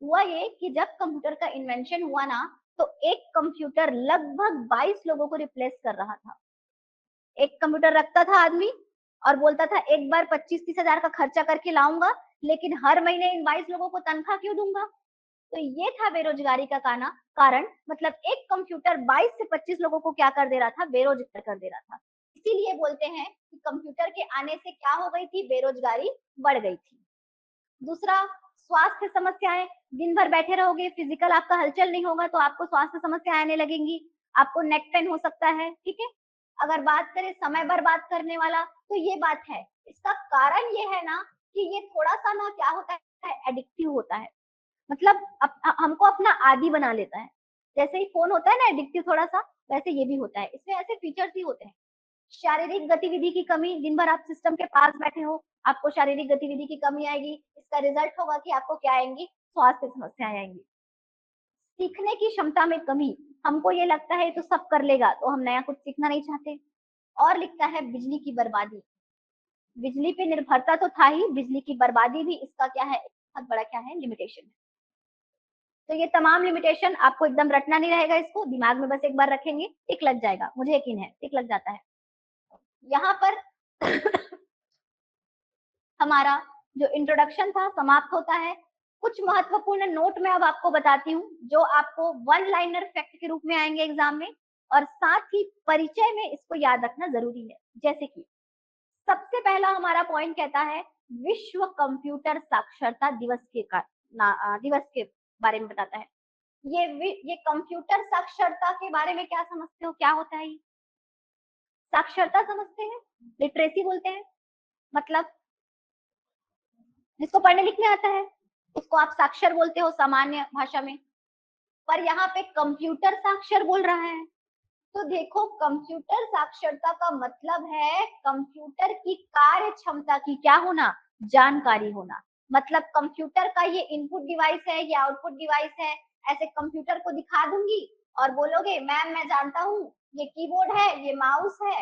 हुआ ये कि जब कंप्यूटर का इन्वेंशन हुआ ना, तो एक कंप्यूटर लगभग 22 लोगों को रिप्लेस कर रहा था। एक कंप्यूटर रखता था आदमी और बोलता था एक बार 25-30 हजार का खर्चा करके लाऊंगा, लेकिन हर महीने इन 22 लोगों को तनख्वाह क्यों दूंगा? तो ये था बेरोजगारी का कारण, मतलब एक कंप्यूटर 22 से 25 लोगों को क्या कर दे रहा था, बेरोजगार कर दे रहा था। इसीलिए बोलते हैं कि कंप्यूटर के आने से क्या हो गई थी, बेरोजगारी बढ़ गई थी। दूसरा, स्वास्थ्य समस्याएं। दिन भर बैठे रहोगे, फिजिकल आपका हलचल नहीं होगा तो आपको स्वास्थ्य समस्याएं आने लगेंगी, आपको नेक पेन हो सकता है, ठीक है। अगर बात करें समय बर्बाद करने वाला, तो ये बात है, इसका कारण ये है ना कि ये थोड़ा सा ना क्या होता है, एडिक्टिव होता है। मतलब हमको अपना आदी बना लेता है। जैसे ही फोन होता है ना एडिक्टिव थोड़ा सा, वैसे ये भी होता है, इसमें ऐसे फीचर्स ही होते हैं। शारीरिक गतिविधि की कमी, दिन भर आप सिस्टम के पास बैठे हो, आपको शारीरिक गतिविधि की कमी आएगी, इसका रिजल्ट होगा कि आपको क्या आएंगी, स्वास्थ्य समस्याएं आएंगी। सीखने की क्षमता में कमी, हमको ये लगता है तो सब कर लेगा, तो हम नया कुछ सीखना नहीं चाहते। और लिखता है बिजली की बर्बादी। बिजली पे निर्भरता तो था ही, बिजली की बर्बादी भी इसका क्या है, बहुत बड़ा क्या है, लिमिटेशन है। तो ये तमाम लिमिटेशन आपको एकदम रटना नहीं रहेगा, इसको दिमाग में बस एक बार रखेंगे, टिक लग जाएगा, मुझे यकीन है टिक लग जाता है। यहाँ पर हमारा जो इंट्रोडक्शन था समाप्त होता है। कुछ महत्वपूर्ण नोट मैं अब आपको बताती हूँ जो आपको वन लाइनर फैक्ट के रूप में आएंगे एग्जाम में, और साथ ही परिचय में इसको याद रखना जरूरी है। जैसे कि सबसे पहला हमारा पॉइंट कहता है विश्व कंप्यूटर साक्षरता दिवस दिवस के बारे में बताता है। ये कंप्यूटर साक्षरता के बारे में क्या समझते हो, क्या होता है ये? साक्षरता समझते हैं, लिटरेसी बोलते हैं, मतलब जिसको पढ़ने लिखने आता है उसको आप साक्षर बोलते हो सामान्य भाषा में, पर यहाँ पे कंप्यूटर साक्षर बोल रहा है। तो देखो कंप्यूटर साक्षरता का मतलब है कंप्यूटर की कार्य क्षमता की क्या होना, जानकारी होना। मतलब कंप्यूटर का ये इनपुट डिवाइस है, ये आउटपुट डिवाइस है, ऐसे कंप्यूटर को दिखा दूंगी और बोलोगे मैम मैं जानता हूँ ये कीबोर्ड है, ये माउस है।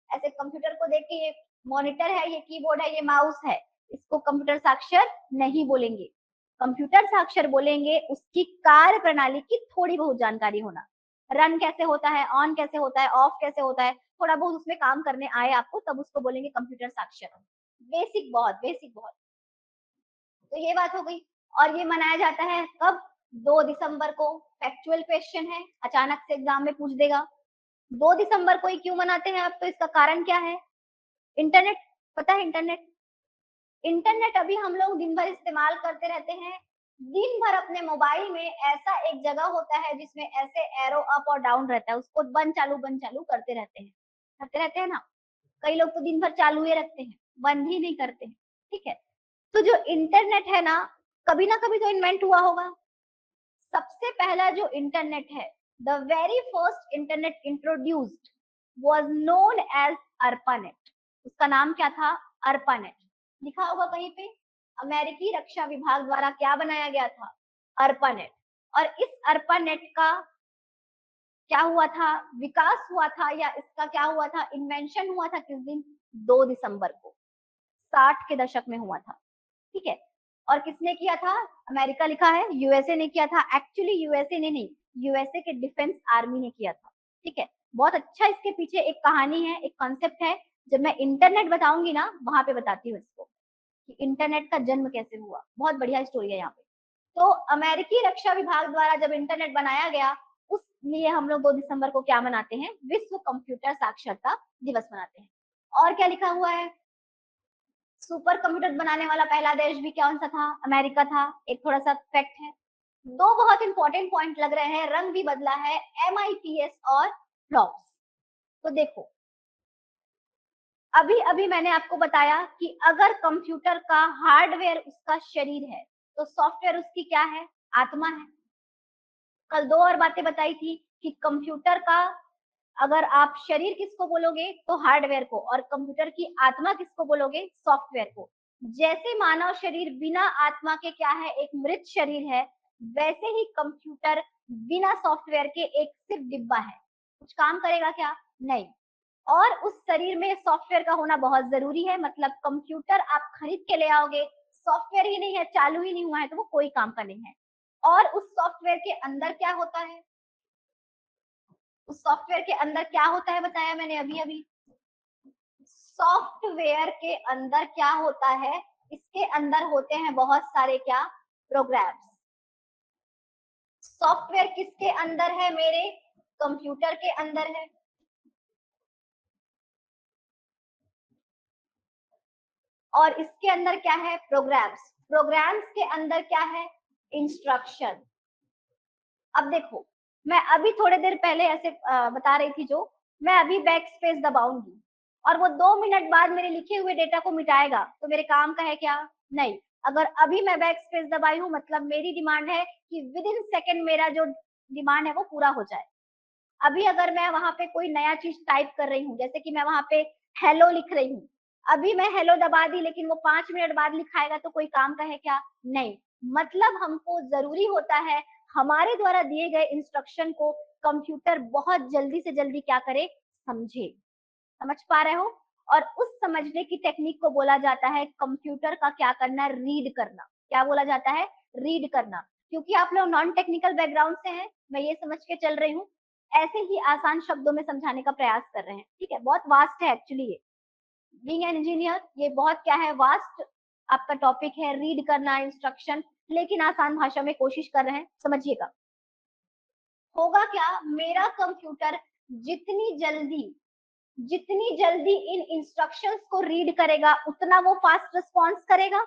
ऐसे कंप्यूटर को देख के ये मॉनिटर है, ये कीबोर्ड है, ये माउस है, इसको कंप्यूटर साक्षर नहीं बोलेंगे। कंप्यूटर साक्षर बोलेंगे उसकी कार्य प्रणाली की थोड़ी बहुत जानकारी होना, रन कैसे होता है, ऑन कैसे होता है, ऑफ कैसे होता है, थोड़ा बहुत उसमें काम करने आए आपको, तब उसको बोलेंगे कंप्यूटर साक्षर। बेसिक बहुत, बेसिक बहुत। तो ये बात हो गई। और ये मनाया जाता है कब, 2 दिसंबर को। फैक्चुअल क्वेश्चन है, अचानक से एग्जाम में पूछ देगा 2 दिसंबर को ही क्यों मनाते हैं आप, तो इसका कारण क्या है, इंटरनेट। पता है इंटरनेट, इंटरनेट अभी हम लोग दिन भर इस्तेमाल करते रहते हैं। दिन भर अपने मोबाइल में ऐसा एक जगह होता है जिसमें ऐसे एरो अप और डाउन रहता है, उसको बंद चालू करते रहते हैं ना। कई लोग तो दिन भर चालू ही रखते हैं, बंद ही नहीं करते हैं। ठीक है, तो जो इंटरनेट है ना कभी तो इन्वेंट हुआ होगा। सबसे पहला जो इंटरनेट है, the very first internet introduced was known as ARPANET. उसका नाम क्या था, अर्पानेट। लिखा होगा कहीं पे, अमेरिकी रक्षा विभाग द्वारा क्या बनाया गया था, अर्पानेट। और इस अर्पानेट का क्या हुआ था, विकास हुआ था, या इसका क्या हुआ था, इन्वेंशन हुआ था किस दिन, 2 दिसंबर को 60 के दशक में हुआ था। ठीक है, और किसने किया था, अमेरिका लिखा है, यूएसए ने किया था। एक्चुअली यूएसए ने नहीं, यूएसए के डिफेंस आर्मी ने किया था। ठीक है, बहुत अच्छा इसके पीछे एक कहानी है, एक कॉन्सेप्ट है। जब मैं इंटरनेट बताऊंगी ना वहां पे बताती हूँ इसको कि इंटरनेट का जन्म कैसे हुआ, बहुत बढ़िया स्टोरी है यहाँ पे। तो अमेरिकी रक्षा विभाग द्वारा जब इंटरनेट बनाया गया, उस लिए हम लोग 2 दिसंबर को क्या मनाते हैं, विश्व कंप्यूटर साक्षरता दिवस मनाते हैं। और क्या लिखा हुआ है, सुपर कंप्यूटर बनाने वाला पहला देश भी कौन सा था, अमेरिका था। एक थोड़ा सा फैक्ट है। दो बहुत इंपॉर्टेंट पॉइंट लग रहे हैं, रंग भी बदला है, MIPS और फ्लॉप्स। तो देखो अभी अभी मैंने आपको बताया कि अगर कंप्यूटर का हार्डवेयर उसका शरीर है तो सॉफ्टवेयर उसकी क्या है, आत्मा है। कल दो और बातें बताई थी कि कंप्यूटर का अगर आप शरीर किसको बोलोगे तो हार्डवेयर को, और कंप्यूटर की आत्मा किसको बोलोगे, सॉफ्टवेयर को। जैसे मानव शरीर बिना आत्मा के क्या है, एक मृत शरीर है, वैसे ही कंप्यूटर बिना सॉफ्टवेयर के एक सिर्फ डिब्बा है, कुछ काम करेगा क्या, नहीं। और उस शरीर में सॉफ्टवेयर का होना बहुत जरूरी है। मतलब कंप्यूटर आप खरीद के ले आओगे, सॉफ्टवेयर ही नहीं है, चालू ही नहीं हुआ है, तो वो कोई काम का नहीं है। और उस सॉफ्टवेयर के अंदर क्या होता है, उस सॉफ्टवेयर के अंदर क्या होता है बताया मैंने अभी अभी। सॉफ्टवेयर के अंदर क्या होता है, इसके अंदर होते हैं बहुत सारे क्या, प्रोग्राम्स। सॉफ्टवेयर किसके अंदर है, मेरे कंप्यूटर के अंदर है। और इसके अंदर क्या है, प्रोग्राम्स। प्रोग्राम्स के अंदर क्या है, इंस्ट्रक्शन। अब देखो मैं अभी थोड़े देर पहले ऐसे बता रही थी, जो मैं अभी बैक स्पेस दबाऊंगी और वो 2 मिनट बाद मेरे लिखे हुए डेटा को मिटाएगा, तो मेरे काम का है क्या, नहीं। अगर अभी मैं बैक स्पेस दबाई हूँ मतलब मेरी डिमांड है कि विद इन सेकेंड मेरा जो डिमांड है वो पूरा हो जाए। अभी अगर मैं वहां पे कोई नया चीज टाइप कर रही हूँ, जैसे कि मैं वहां पे हेलो लिख रही हूँ, अभी मैं हेलो दबा दी लेकिन वो 5 मिनट बाद लिखाएगा, तो कोई काम का है क्या, नहीं। मतलब हमको जरूरी होता है हमारे द्वारा दिए गए इंस्ट्रक्शन को कंप्यूटर बहुत जल्दी से जल्दी क्या करे, समझे। समझ पा रहे हो? और उस समझने की टेक्निक को बोला जाता है कंप्यूटर का क्या करना, रीड करना। क्या बोला जाता है, रीड करना। क्योंकि आप लोग नॉन टेक्निकल बैकग्राउंड से हैं, मैं ये समझ के चल रही हूँ, ऐसे ही आसान शब्दों में समझाने का प्रयास कर रहे हैं। ठीक है, बहुत वास्ट है एक्चुअली ये बीइंग एन इंजीनियर, ये बहुत क्या है, वास्ट आपका टॉपिक है, रीड करना इंस्ट्रक्शन, लेकिन आसान भाषा में कोशिश कर रहे हैं, समझिएगा। होगा क्या, मेरा कंप्यूटर जितनी जल्दी इन इंस्ट्रक्शंस को रीड करेगा उतना वो फास्ट रिस्पॉन्स करेगा।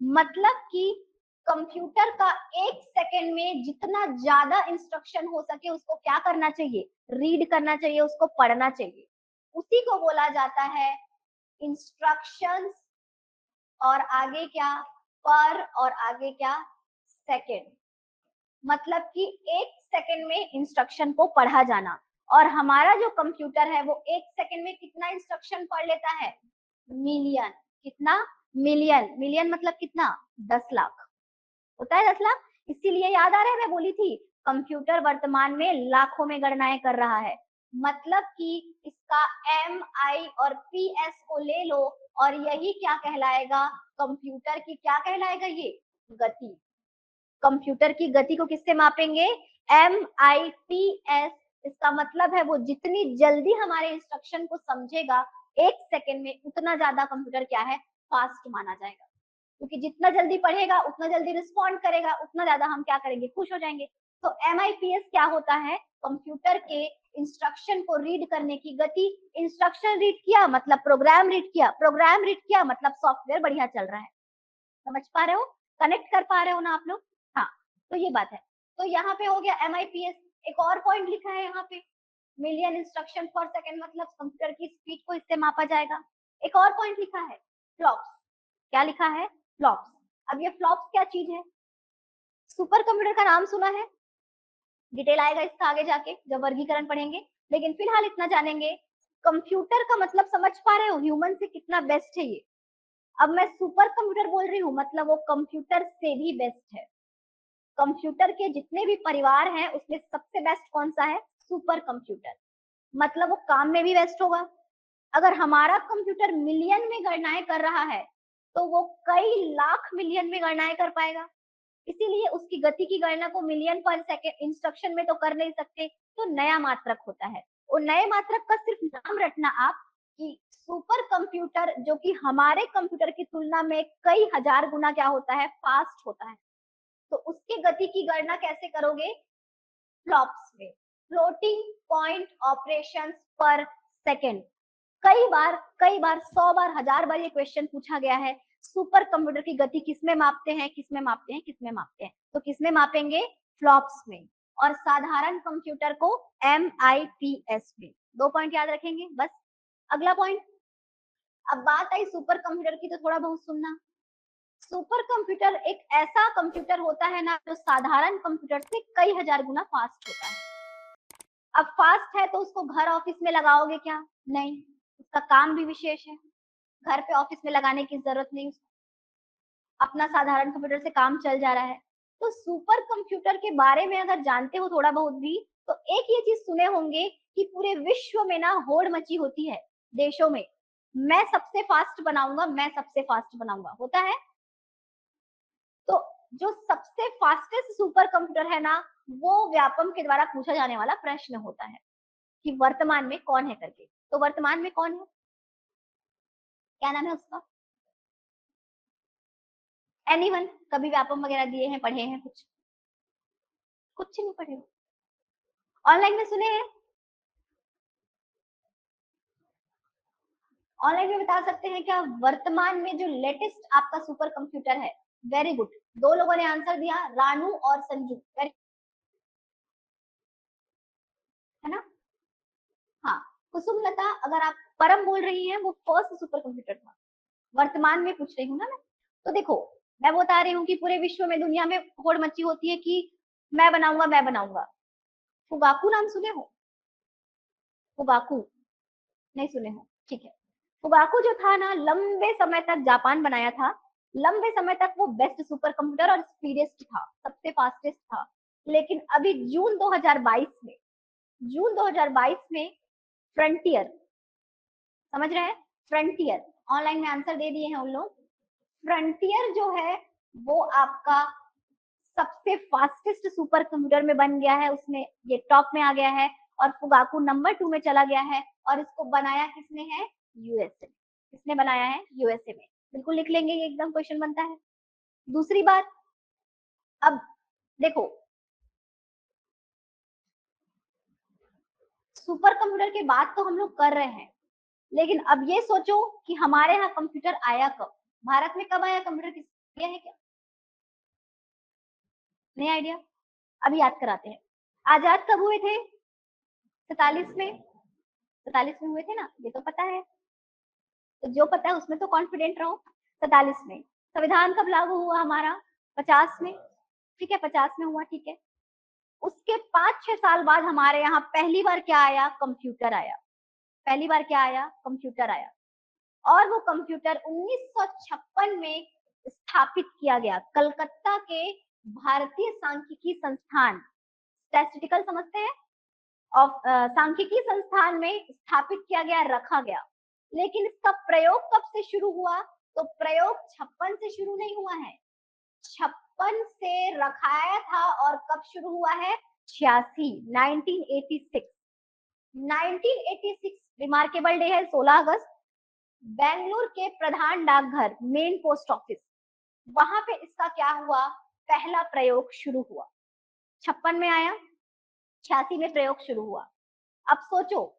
मतलब कि कंप्यूटर का एक सेकेंड में जितना ज्यादा इंस्ट्रक्शन हो सके उसको क्या करना चाहिए, रीड करना चाहिए, उसको पढ़ना चाहिए। उसी को बोला जाता है इंस्ट्रक्शंस, और आगे क्या, पर, और आगे क्या, सेकेंड। मतलब कि एक सेकेंड में इंस्ट्रक्शन को पढ़ा जाना। और हमारा जो कंप्यूटर है वो एक सेकेंड में कितना इंस्ट्रक्शन पढ़ लेता है, मिलियन। कितना, मिलियन। मिलियन मतलब कितना, 10 लाख होता है, 10 लाख। इसीलिए याद आ रहा है, मैं बोली थी कंप्यूटर वर्तमान में लाखों में गणनाएं कर रहा है। मतलब कि इसका एम आई और पी एस को ले लो, और यही क्या कहलाएगा, कंप्यूटर की क्या कहलाएगा, ये गति। कंप्यूटर की गति को किससे मापेंगे, एम आई पी एस। इसका मतलब है वो जितनी जल्दी हमारे इंस्ट्रक्शन को समझेगा एक सेकेंड में, उतना ज्यादा कंप्यूटर क्या है, फास्ट माना जाएगा। क्योंकि जितना जल्दी पढ़ेगा उतना जल्दी रिस्पॉन्ड करेगा, उतना ज्यादा हम क्या करेंगे, खुश हो जाएंगे। तो MIPS क्या होता है, कंप्यूटर के इंस्ट्रक्शन को रीड करने की गति। इंस्ट्रक्शन रीड किया मतलब प्रोग्राम रीड किया, प्रोग्राम रीड किया मतलब सॉफ्टवेयर बढ़िया चल रहा है। समझ पा रहे हो, कनेक्ट कर पा रहे हो ना आप लोग? हाँ, तो ये बात है। तो यहाँ पे हो गया MIPS। एक और पॉइंट लिखा है यहाँ पे, मिलियन इंस्ट्रक्शन पर सेकेंड, मतलब कंप्यूटर की स्पीड को इससे मापा जाएगा। एक और पॉइंट लिखा है, फ्लॉप्स। क्या लिखा है, फ्लॉप्स। अब ये फ्लॉप्स क्या चीज है, सुपर कंप्यूटर का नाम सुना है, डिटेल आएगा इसका आगे जाके जब वर्गीकरण पढ़ेंगे, लेकिन फिलहाल इतना जानेंगे। कंप्यूटर का मतलब समझ पा रहे हो, ह्यूमन से कितना बेस्ट है ये। अब मैं सुपर कंप्यूटर बोल रही हूँ, मतलब वो कंप्यूटर से भी बेस्ट है। कंप्यूटर के जितने भी परिवार हैं उसमें सबसे बेस्ट कौन सा है, सुपर कंप्यूटर। मतलब वो काम में भी बेस्ट होगा। अगर हमारा कंप्यूटर मिलियन में गणनाएं कर रहा है तो वो कई लाख मिलियन में गणनाएं कर पाएगा। इसीलिए उसकी गति की गणना को मिलियन पर सेकेंड इंस्ट्रक्शन में तो कर नहीं सकते, तो नया मात्रक होता है। और नए मात्रक का सिर्फ नाम रखना आप कि सुपर कंप्यूटर, जो कि हमारे कंप्यूटर की तुलना में कई हजार गुना क्या होता है, फास्ट होता है। तो उसके गति की गणना कैसे करोगे, फ्लॉप्स में, फ्लोटिंग पॉइंट ऑपरेशंस पर सेकेंड। कई बार 100 बार, 1000 बार ये क्वेश्चन पूछा गया है, सुपर कंप्यूटर की गति किसमें मापते हैं, किसमें मापते हैं, किसमें मापते हैं, तो किसमें मापेंगे, फ्लॉप्स में। और साधारण कंप्यूटर को MIPS में। 2 पॉइंट याद रखेंगे बस। अगला पॉइंट, अब बात आई सुपर कंप्यूटर की तो थोड़ा बहुत सुनना। सुपर कंप्यूटर एक ऐसा कंप्यूटर होता है ना जो साधारण कंप्यूटर से कई हजार गुना फास्ट होता है। अब फास्ट है तो उसको घर ऑफिस में लगाओगे क्या, नहीं, उसका काम भी विशेष है, घर पे ऑफिस में लगाने की जरूरत नहीं, अपना साधारण कंप्यूटर से काम चल जा रहा है। तो सुपर कंप्यूटर के बारे में अगर जानते हो थोड़ा बहुत भी, तो एक ये चीज सुने होंगे कि पूरे विश्व में ना होड़ मची होती है देशों में, मैं सबसे फास्ट बनाऊंगा, मैं सबसे फास्ट बनाऊंगा, होता है। तो जो सबसे फास्टेस्ट सुपर कंप्यूटर है ना, वो व्यापम के द्वारा पूछा जाने वाला प्रश्न होता है कि वर्तमान में कौन है करके। तो वर्तमान में कौन है, क्या नाम है उसका, एनीवन? कभी व्यापम वगैरह दिए हैं, पढ़े हैं कुछ, कुछ नहीं पढ़े, ऑनलाइन में सुने हैं, ऑनलाइन में बता सकते हैं क्या वर्तमान में जो लेटेस्ट आपका सुपर कंप्यूटर है। वेरी गुड, 2 लोगों ने आंसर दिया, रानू और संजू, है ना। हाँ, कुसुमलता, अगर आप परम बोल रही हैं, वो फर्स्ट सुपर कंप्यूटर था। वर्तमान में पूछ रही हूँ ना मैं। तो देखो, मैं बता रही हूँ कि पूरे विश्व में, दुनिया में होड़ मची होती है कि मैं बनाऊंगा, मैं बनाऊंगा। फुगाकू नाम सुने हो, फुगाकू, नहीं सुने हो, ठीक है। फुगाकू जो था ना, लंबे समय तक जापान बनाया था, लंबे समय तक वो बेस्ट सुपर कंप्यूटर और स्पीडेस्ट था, सबसे फास्टेस्ट था। लेकिन अभी जून 2022 में जून 2022 में फ्रंटियर, समझ रहे हैं, फ्रंटियर, ऑनलाइन में आंसर दे दिए हैं उन लोग। फ्रंटियर जो है वो आपका सबसे फास्टेस्ट सुपर कंप्यूटर में बन गया है, उसमें ये टॉप में आ गया है, और फुगाकू नंबर 2 में चला गया है, और इसको बनाया किसने है, यूएसए। किसने बनाया है, यूएसए में। बिल्कुल लिख लेंगे, ये एकदम क्वेश्चन बनता है। दूसरी बात, अब देखो सुपर कंप्यूटर की बात तो हम लोग कर रहे हैं, लेकिन अब ये सोचो कि हमारे यहाँ कंप्यूटर आया कब, भारत में कब आया कंप्यूटर, किसी आइडिया है क्या, नहीं आइडिया, अभी याद कराते हैं। आजाद कब हुए थे, 47 में, 47 में हुए थे ना, ये तो पता है, तो जो पता है उसमें तो कॉन्फिडेंट रहो। 47 में। संविधान कब लागू हुआ हमारा, 50 में, ठीक है, 50 में हुआ, ठीक है। उसके 5-6 साल बाद हमारे यहाँ पहली बार क्या आया, कंप्यूटर आया। पहली बार क्या आया, कंप्यूटर आया, और वो कंप्यूटर 1956 में स्थापित किया गया कलकत्ता के भारतीय सांख्यिकी संस्थान, स्टैटिस्टिकल समझते हैं, और सांख्यिकी संस्थान में स्थापित किया गया, रखा गया। लेकिन इसका प्रयोग कब से शुरू हुआ, तो प्रयोग 56 से शुरू नहीं हुआ है, 56 से रखाया था, और कब शुरू हुआ है, 86, 1986, 1986 रिमार्केबल डे है, 16 अगस्त, बेंगलुरु के प्रधान डाकघर, मेन पोस्ट ऑफिस, वहां पे इसका क्या हुआ, पहला प्रयोग शुरू हुआ। 56 में आया, 86 में प्रयोग शुरू हुआ। अब सोचो,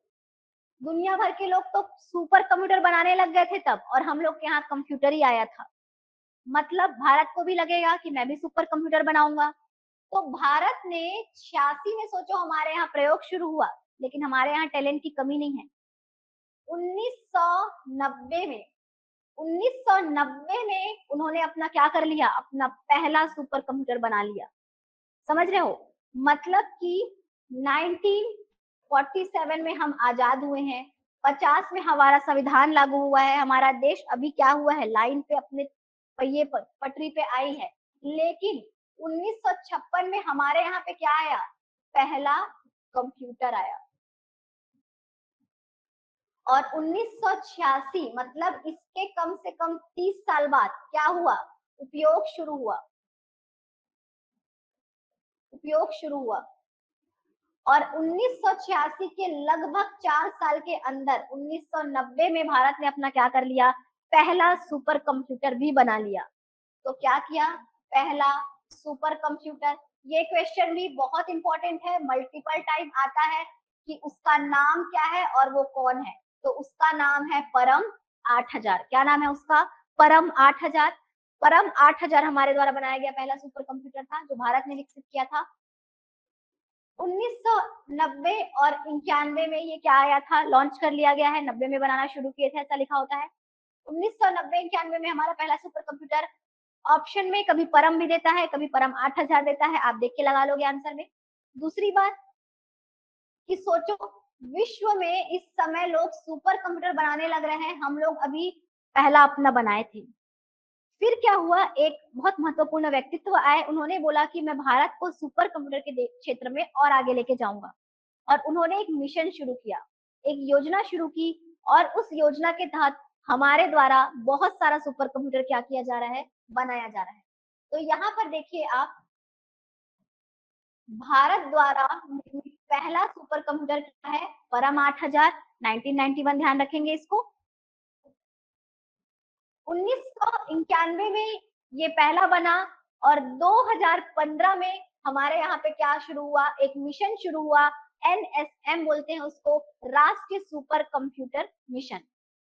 दुनिया भर के लोग तो सुपर कंप्यूटर बनाने लग गए थे तब, और हम लोग के यहाँ कंप्यूटर ही आया था, मतलब भारत को भी लगेगा कि मैं भी सुपर कंप्यूटर बनाऊंगा। तो भारत ने 86 में, सोचो, हमारे यहाँ प्रयोग शुरू हुआ, लेकिन हमारे यहाँ टैलेंट की कमी नहीं है। 1990 में, 1990 में उन्होंने अपना क्या कर लिया, अपना पहला सुपर कंप्यूटर बना लिया, समझ रहे हो, मतलब कि 1947 में हम आजाद हुए हैं, 50 में हमारा संविधान लागू हुआ है, हमारा देश अभी क्या हुआ है, लाइन पे अपने पहिए पर, पटरी पे आई है, लेकिन 1956 में हमारे यहाँ पे क्या आया, पहला कंप्यूटर आया। और 1986 मतलब इसके कम से कम 30 साल बाद क्या हुआ, उपयोग शुरू हुआ, उपयोग शुरू हुआ। और 1986 के लगभग 4 साल के अंदर 1990 में भारत ने अपना क्या कर लिया, पहला सुपर कंप्यूटर भी बना लिया। तो क्या किया, पहला सुपर कंप्यूटर। ये क्वेश्चन भी बहुत इंपॉर्टेंट है, मल्टीपल टाइम आता है कि उसका नाम क्या है और वो कौन है, तो उसका नाम है परम 8000। क्या नाम है उसका, परम 8000। परम 8000 हमारे द्वारा बनाया गया पहला सुपर कंप्यूटर था, जो भारत ने विकसित किया था। 1990 और 91 में ये क्या आया था, लॉन्च कर लिया गया है, 90 में बनाना शुरू किए थे, ऐसा लिखा होता है। 1990-91 में हमारा पहला सुपर कंप्यूटर, ऑप्शन में कभी परम भी देता है, कभी परम 8000 देता है, आप देख के लगा लोगे आंसर में। दूसरी बात कि सोचो, विश्व में इस समय लोग सुपर कंप्यूटर बनाने लग रहे हैं, हम लोग अभी पहला अपना बनाए थे। फिर क्या हुआ, एक बहुत महत्वपूर्ण व्यक्तित्व आए, उन्होंने बोला कि मैं भारत को सुपर कंप्यूटर के क्षेत्र में और आगे लेके जाऊंगा, और उन्होंने एक मिशन शुरू किया, एक योजना शुरू की, और उस योजना के तहत हमारे द्वारा बहुत सारा सुपर कंप्यूटर क्या किया जा रहा है, बनाया जा रहा है। तो यहाँ पर देखिए आप, भारत द्वारा निर्मित पहला सुपर कंप्यूटर क्या है, परम 8000, 1991, ध्यान रखेंगे इसको। 1991 में ये पहला बना, और 2015 में हमारे यहाँ पे क्या शुरू हुआ, एक मिशन शुरू हुआ, एनएसएम बोलते हैं उसको, राष्ट्रीय सुपर कंप्यूटर मिशन।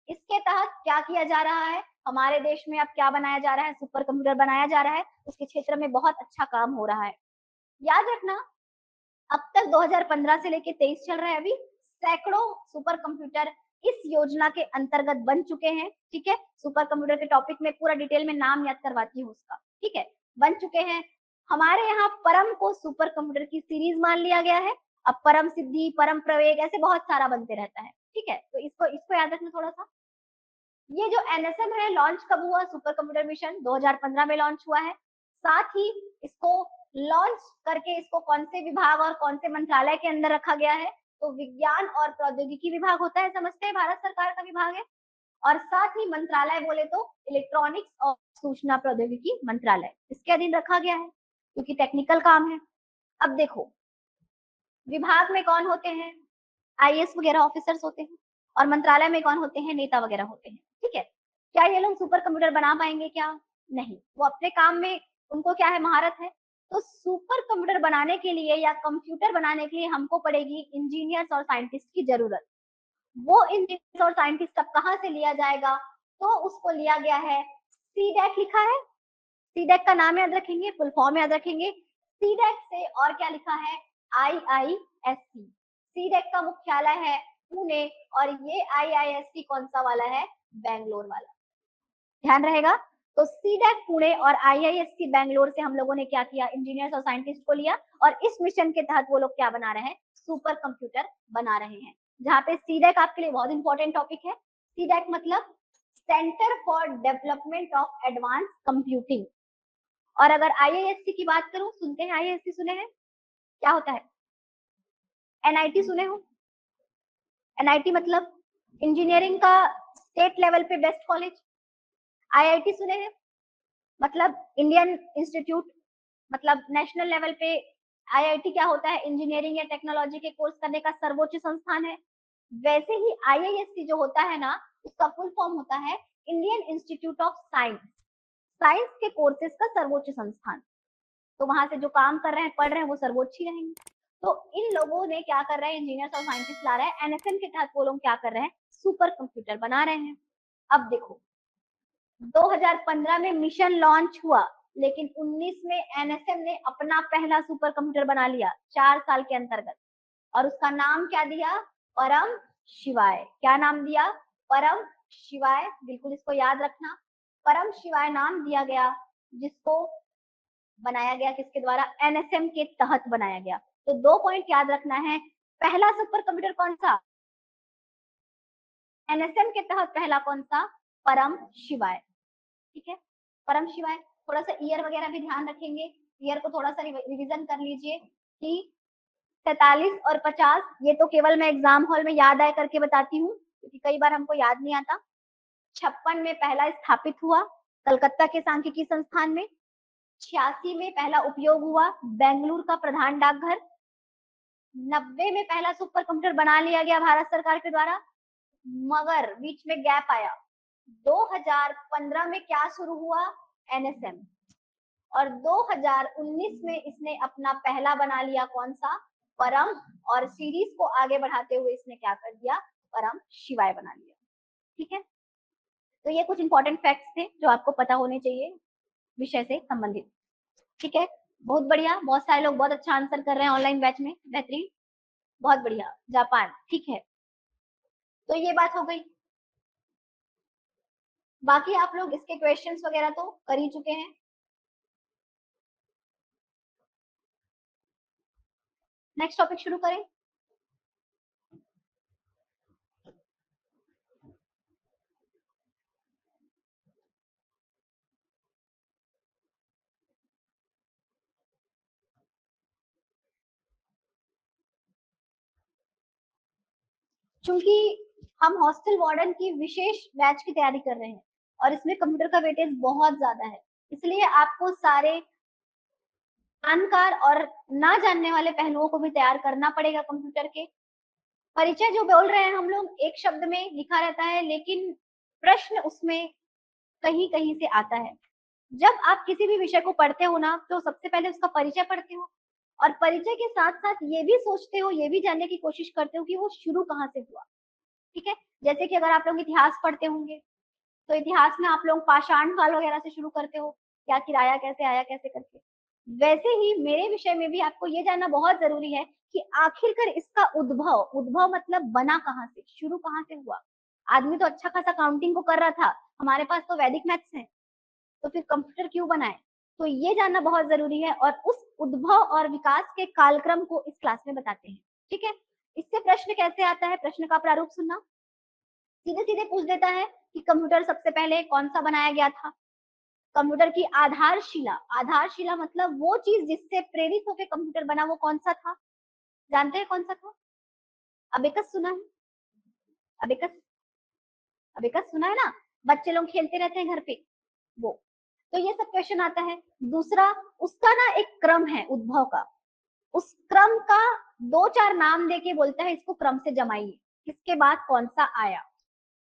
इसके तहत क्या किया जा रहा है, हमारे देश में अब क्या बनाया जा रहा है, सुपर कंप्यूटर बनाया जा रहा है, उसके क्षेत्र में बहुत अच्छा काम हो रहा है। याद रखना, अब तक 2015 से लेके 23 चल रहा है, अभी सैकड़ों सुपर कंप्यूटर इस योजना के अंतर्गत बन चुके हैं, ठीक है। सुपर कंप्यूटर के टॉपिक में पूरा डिटेल में नाम याद करवाती हूँ उसका, ठीक है, बन चुके हैं। हमारे यहाँ परम को सुपर कंप्यूटर की सीरीज मान लिया गया है, अब परम सिद्धि, परम प्रवेग, ऐसे बहुत सारा बनते रहता है, ठीक है, तो इसको इसको याद रखना थोड़ा सा। ये जो एनएसएम है, लॉन्च कब हुआ, सुपर कंप्यूटर मिशन 2015 में लॉन्च हुआ है। साथ ही इसको लॉन्च करके इसको कौन से विभाग और कौन से मंत्रालय के अंदर रखा गया है? तो विज्ञान और प्रौद्योगिकी विभाग होता है, समझते हैं, भारत सरकार का विभाग है। और साथ ही मंत्रालय बोले तो इलेक्ट्रॉनिक्स और सूचना प्रौद्योगिकी मंत्रालय, इसके अधीन रखा गया है क्योंकि टेक्निकल काम है। अब देखो, विभाग में कौन होते हैं? आईएएस वगैरह ऑफिसर्स होते हैं। और मंत्रालय में कौन होते हैं? नेता वगैरह होते हैं। ठीक है, क्या ये लोग सुपर कंप्यूटर बना पाएंगे क्या? नहीं, वो अपने काम में उनको क्या है, महारत है। तो सुपर कंप्यूटर बनाने के लिए या कंप्यूटर बनाने के लिए हमको पड़ेगी इंजीनियर्स और साइंटिस्ट की जरूरत। वो इंजीनियर्स और साइंटिस्ट अब कहाँ से लिया जाएगा? तो उसको लिया गया है, सीडैक लिखा है, सीडैक का नाम याद रखेंगे, फुल फॉर्म याद रखेंगे। सीडैक से और क्या लिखा है? आईआईएससी। सीडैक का मुख्यालय है पुणे और ये आईआईएससी कौन सा वाला है? बेंगलोर वाला, ध्यान रहेगा। तो सीडैक पुणे और आईआईएससी बेंगलोर से हम लोगों ने क्या किया? इंजीनियर्स और साइंटिस्ट को लिया और इस मिशन के तहत वो लोग क्या बना रहे हैं? सुपर कंप्यूटर बना रहे हैं। जहाँ पे सीडैक आपके लिए बहुत इंपॉर्टेंट टॉपिक है। सीडैक मतलब centre for development of advance computing. और अगर आईआईएससी की बात करूं, सुनते हैं आईआईएससी, सुने हैं? क्या होता है? एनआईटी सुने हो? एनआईटी मतलब इंजीनियरिंग का स्टेट लेवल पे बेस्ट कॉलेज। आईआईटी सुने हैं? मतलब इंडियन इंस्टीट्यूट, मतलब नेशनल लेवल पे आईआईटी क्या होता है? इंजीनियरिंग या टेक्नोलॉजी के कोर्स करने का सर्वोच्च संस्थान है। वैसे ही आईआईएससी जो होता है ना, उसका फुल फॉर्म होता है Indian institute of science, science के कोर्सेज का सर्वोच्च संस्थान। तो वहां से जो काम कर रहे हैं, पढ़ रहे हैं, वो सर्वोच्च ही रहेंगे। तो इन लोगों ने क्या कर रहे हैं? इंजीनियर्स और साइंटिस्ट ला रहे हैं, एनएसएम के तहत वो लोग क्या कर रहे हैं? सुपर कंप्यूटर बना रहे हैं। अब देखो, 2015 में मिशन लॉन्च हुआ, लेकिन 19 में एनएसएम ने अपना पहला सुपर कंप्यूटर बना लिया 4 साल के अंतर्गत। और उसका नाम क्या दिया? परम शिवाय। क्या नाम दिया? परम शिवाय। बिल्कुल इसको याद रखना, परम शिवाय नाम दिया गया, जिसको बनाया गया किसके द्वारा? एनएसएम के तहत बनाया गया। तो 2 पॉइंट याद रखना है। पहला सुपर कंप्यूटर कौन सा? एनएसएम के तहत पहला कौन सा? परम शिवाय। ठीक है, परम शिवाय। थोड़ा सा ईयर वगैरह भी ध्यान रखेंगे, ईयर को थोड़ा सा रिवीजन कर लीजिए कि 43 और 50, ये तो केवल मैं एग्जाम हॉल में याद आए करके बताती हूँ क्योंकि कई बार हमको याद नहीं आता। 56 में पहला स्थापित हुआ कलकत्ता के सांख्यिकी संस्थान में। 86 में पहला उपयोग हुआ बेंगलुरु का प्रधान डाकघर। 90 में पहला सुपर कंप्यूटर बना लिया गया भारत सरकार के द्वारा, मगर बीच में गैप आया। 2015 में क्या शुरू हुआ? एनएसएम। और 2019 में इसने अपना पहला बना लिया कौन सा? परम। और सीरीज को आगे बढ़ाते हुए इसने क्या कर दिया? परम शिवाय बना लिया। ठीक है, तो ये कुछ इंपॉर्टेंट फैक्ट्स थे जो आपको पता होने चाहिए विषय से संबंधित। ठीक है, बहुत बढ़िया, बहुत सारे लोग बहुत अच्छा आंसर कर रहे हैं ऑनलाइन बैच में, बेहतरीन, बहुत बढ़िया। जापान, ठीक है, तो ये बात हो गई। बाकी आप लोग इसके क्वेश्चंस वगैरह तो कर ही चुके हैं। नेक्स्ट टॉपिक शुरू करें। चूंकि हम हॉस्टल वार्डन की विशेष बैच की तैयारी कर रहे हैं और इसमें कंप्यूटर का वेटेज बहुत ज्यादा है, इसलिए आपको सारे जानकार और ना जानने वाले पहलुओं को भी तैयार करना पड़ेगा। कंप्यूटर के परिचय जो बोल रहे हैं हम लोग, एक शब्द में लिखा रहता है, लेकिन प्रश्न उसमें कहीं कहीं से आता है। जब आप किसी भी विषय को पढ़ते हो ना, तो सबसे पहले उसका परिचय पढ़ते हो और परिचय के साथ साथ ये भी सोचते हो, ये भी जानने की कोशिश करते हो कि वो शुरू कहाँ से हुआ। ठीक है, जैसे कि अगर आप लोग इतिहास पढ़ते होंगे, तो इतिहास में आप लोग पाषाण काल वगैरह से शुरू करते हो, क्या किराया कैसे आया कैसे करके। वैसे ही मेरे विषय में भी आपको ये जानना बहुत जरूरी है कि आखिरकार इसका उद्भव, उद्भव मतलब बना कहाँ से, शुरू कहाँ से हुआ। आदमी तो अच्छा खासा काउंटिंग को कर रहा था, हमारे पास तो वैदिक मैथ्स है, तो फिर कंप्यूटर क्यों बनाए? तो ये जानना बहुत जरूरी है और उस उद्भव और विकास के कालक्रम को इस क्लास में बताते हैं। ठीक है, इससे प्रश्न कैसे आता है, प्रश्न का प्रारूप सुनना। सीधे सीधे पूछ देता है कि कंप्यूटर सबसे पहले कौन सा बनाया गया था, कंप्यूटर की आधारशिला, आधारशिला मतलब वो चीज जिससे प्रेरित होकर कंप्यूटर बना, वो कौन सा था? जानते हैं कौन सा था? अबेकस सुना है? अबेकस, अबेकस सुना है ना, बच्चे लोग खेलते रहते हैं घर पे, वो। तो ये सब क्वेश्चन आता है। दूसरा, उसका ना एक क्रम है उद्भव का, उस क्रम का दो चार नाम देके बोलता है इसको क्रम से जमाइए, किसके बाद कौन सा आया।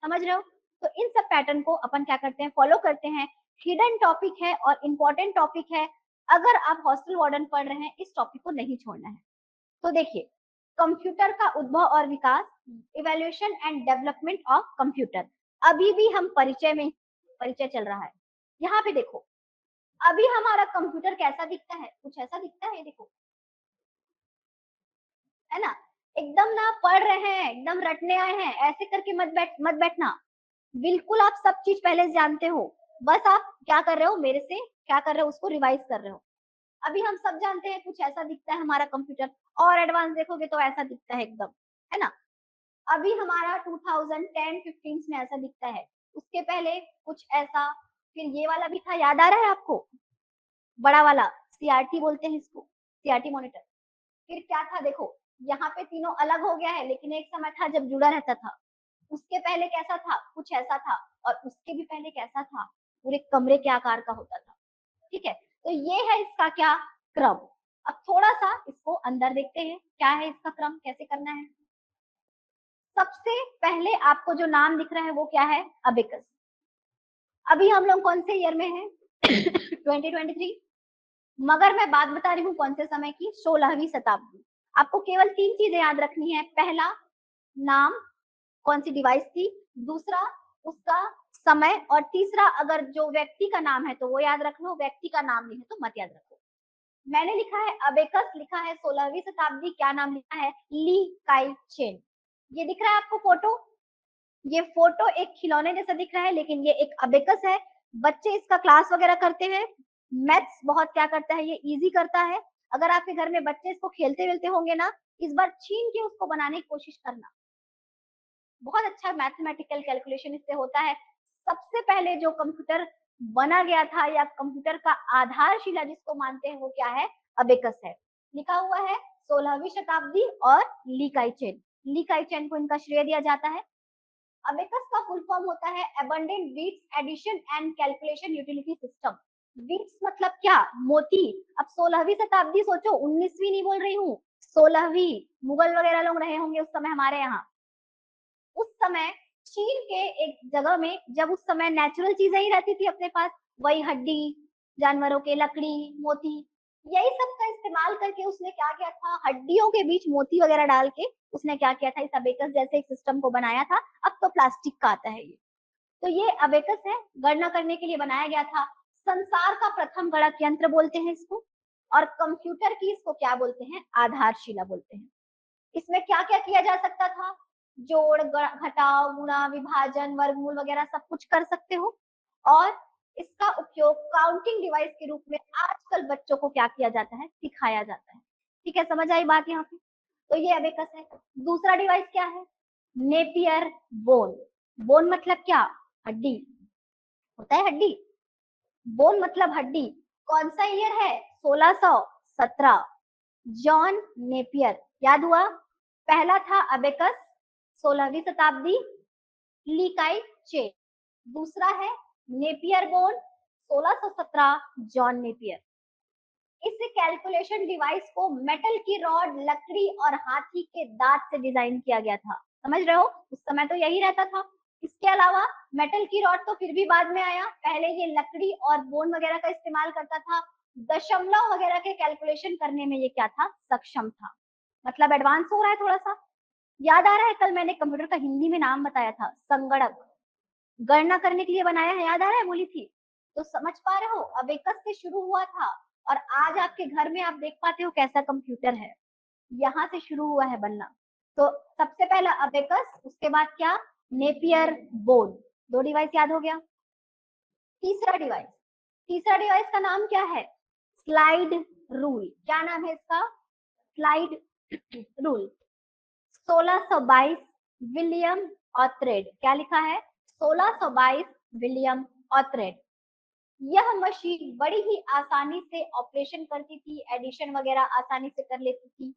समझ रहे हो? तो इन सब पैटर्न को अपन क्या करते हैं, फॉलो करते हैं। हिडन टॉपिक है और इम्पोर्टेंट टॉपिक है, अगर आप हॉस्टल वार्डन पढ़ रहे हैं इस टॉपिक को नहीं छोड़ना है। तो देखिए, कंप्यूटर का उद्भव और विकास, evaluation and development of computer. अभी भी हम परिचय में, परिचय चल रहा है। यहाँ पे देखो, अभी हमारा कंप्यूटर कैसा दिखता है, कुछ ऐसा दिखता है, देखो, है ना? एकदम ना पढ़ रहे हैं, एकदम रटने आए हैं, ऐसे करके मत बैठना। बिल्कुल आप सब चीज पहले से जानते हो, बस आप क्या कर रहे हो, मेरे से क्या कर रहे हो, उसको रिवाइज कर रहे हो। अभी हम सब जानते हैं कुछ ऐसा दिखता है हमारा कंप्यूटर, और एडवांस देखोगे तो ऐसा दिखता है एकदम, है ना? अभी हमारा 2010-15 में ऐसा दिखता है, उसके पहले कुछ ऐसा, फिर ये वाला भी था, याद आ रहा है आपको? बड़ा वाला सीआरटी बोलते हैं इसको, सीआरटी मॉनिटर। फिर क्या था, देखो, यहाँ पे तीनों अलग हो गया है, लेकिन एक समय था जब जुड़ा रहता था। उसके पहले कैसा था, कुछ ऐसा था, और उसके भी पहले कैसा था, पूरे कमरे के आकार का होता था। ठीक है, तो ये है इसका क्या, क्रम। अब थोड़ा सा इसको अंदर देखते हैं, क्या है इसका क्रम, कैसे करना है। सबसे पहले आपको जो नाम दिख रहा है वो क्या है, अबेकस। अभी हम लोग कौन से ईयर में हैं 2023, मगर मैं बात बता रही हूँ कौन से समय की, 16वीं शताब्दी। आपको केवल तीन चीजें याद रखनी है, पहला नाम, कौन सी डिवाइस थी, दूसरा उसका समय, और तीसरा अगर जो व्यक्ति का नाम है तो वो याद रख लो, व्यक्ति का नाम नहीं है तो मत याद रखो। मैंने लिखा है अबेकस, लिखा है 16वीं शताब्दी, क्या नाम लिखा है, ली काई चेन। ये दिख रहा है आपको फोटो, ये फोटो एक खिलौने जैसा दिख रहा है, लेकिन ये एक अबेकस है। बच्चे इसका क्लास वगैरह करते हैं, मैथ्स बहुत क्या करता है, ये इजी करता है। अगर आपके घर में बच्चे इसको खेलते वेलते होंगे ना, इस बार छीन के उसको बनाने की कोशिश करना, बहुत अच्छा मैथमेटिकल कैलकुलेशन इससे होता है। सबसे पहले जो कंप्यूटर बना गया था, या कंप्यूटर का आधारशिला जिसको मानते हैं, वो क्या है, अबेकस है। लिखा हुआ है 16वीं शताब्दी और ली काई चेन, ली काई चेन को इनका श्रेय दिया जाता है। अबेकस का फुल फॉर्म होता है abundant beads addition and calculation utility system. Beads मतलब क्या, मोती। अब 16वीं शताब्दी सोचो, 19वीं नहीं बोल रही हूँ, 16वीं। मुगल वगैरह लोग रहे होंगे उस समय हमारे यहाँ। उस समय चीन के एक जगह में, जब उस समय नेचुरल चीजें ही रहती थी अपने पास, वही हड्डी, जानवरों के लकड़ी, मोती, यही सब का इस्तेमाल करके उसने क्या किया था, हड्डियों के बीच मोती वगैरह डाल के उसने क्या किया था, इस अबेकस जैसे एक सिस्टम को बनाया था। अब तो प्लास्टिक का आता है ये। तो ये अबेकस है, गणना करने के लिए बनाया गया था। संसार का प्रथम गणक यंत्र बोलते हैं इसको, और कंप्यूटर की इसको क्या बोलते हैं, आधारशिला बोलते हैं। इसमें क्या क्या किया जा सकता था, जोड़, घटाव, गुणा, विभाजन, वर्गमूल वगैरह सब कुछ कर सकते हो। और इसका उपयोग काउंटिंग डिवाइस के रूप में आजकल बच्चों को क्या किया जाता है, सिखाया जाता है। ठीक है, समझ आई बात यहाँ पे? तो ये अबेकस है। दूसरा डिवाइस क्या है, नेपियर बोन। बोन मतलब क्या, हड्डी, होता है हड्डी, बोन मतलब हड्डी। कौन सा ईयर है, 1617, जॉन नेपियर। याद हुआ, पहला था अबेकस 16वीं शताब्दी, लीकाई चेन। दूसरा है नेपियर बोन 1617, जॉन नेपियर। इस कैलकुलेशन डिवाइस को मेटल की रॉड, लकड़ी और हाथी के दांत से डिजाइन किया गया था। समझ रहे हो, उस समय तो यही रहता था। इसके अलावा मेटल की रॉड तो फिर भी बाद में आया, पहले ये लकड़ी और बोन वगैरह का इस्तेमाल करता था। दशमलव वगैरह के कैलकुलेशन करने में ये क्या था, सक्षम था। मतलब एडवांस हो रहा है थोड़ा सा। याद आ रहा है, कल मैंने कंप्यूटर का हिंदी में नाम बताया था, संगणक, गणना करने के लिए बनाया है, याद आ रहा है, बोली थी। तो समझ पा रहे हो, अबेकस से शुरू हुआ था, और आज आपके घर में आप देख पाते हो कैसा कंप्यूटर है, यहाँ से शुरू हुआ है बनना। तो सबसे पहला अबेकस, उसके बाद क्या, नेपियर बोन। दो डिवाइस याद हो गया। तीसरा डिवाइस, तीसरा डिवाइस का नाम क्या है, स्लाइड रूल। क्या नाम है इसका, स्लाइड रूल। 1622, विलियम ऑथरेड। क्या लिखा है, 1622, विलियम ऑथरेड। यह मशीन बड़ी ही आसानी से ऑपरेशन करती थी, एडिशन वगैरह आसानी से कर लेती थी।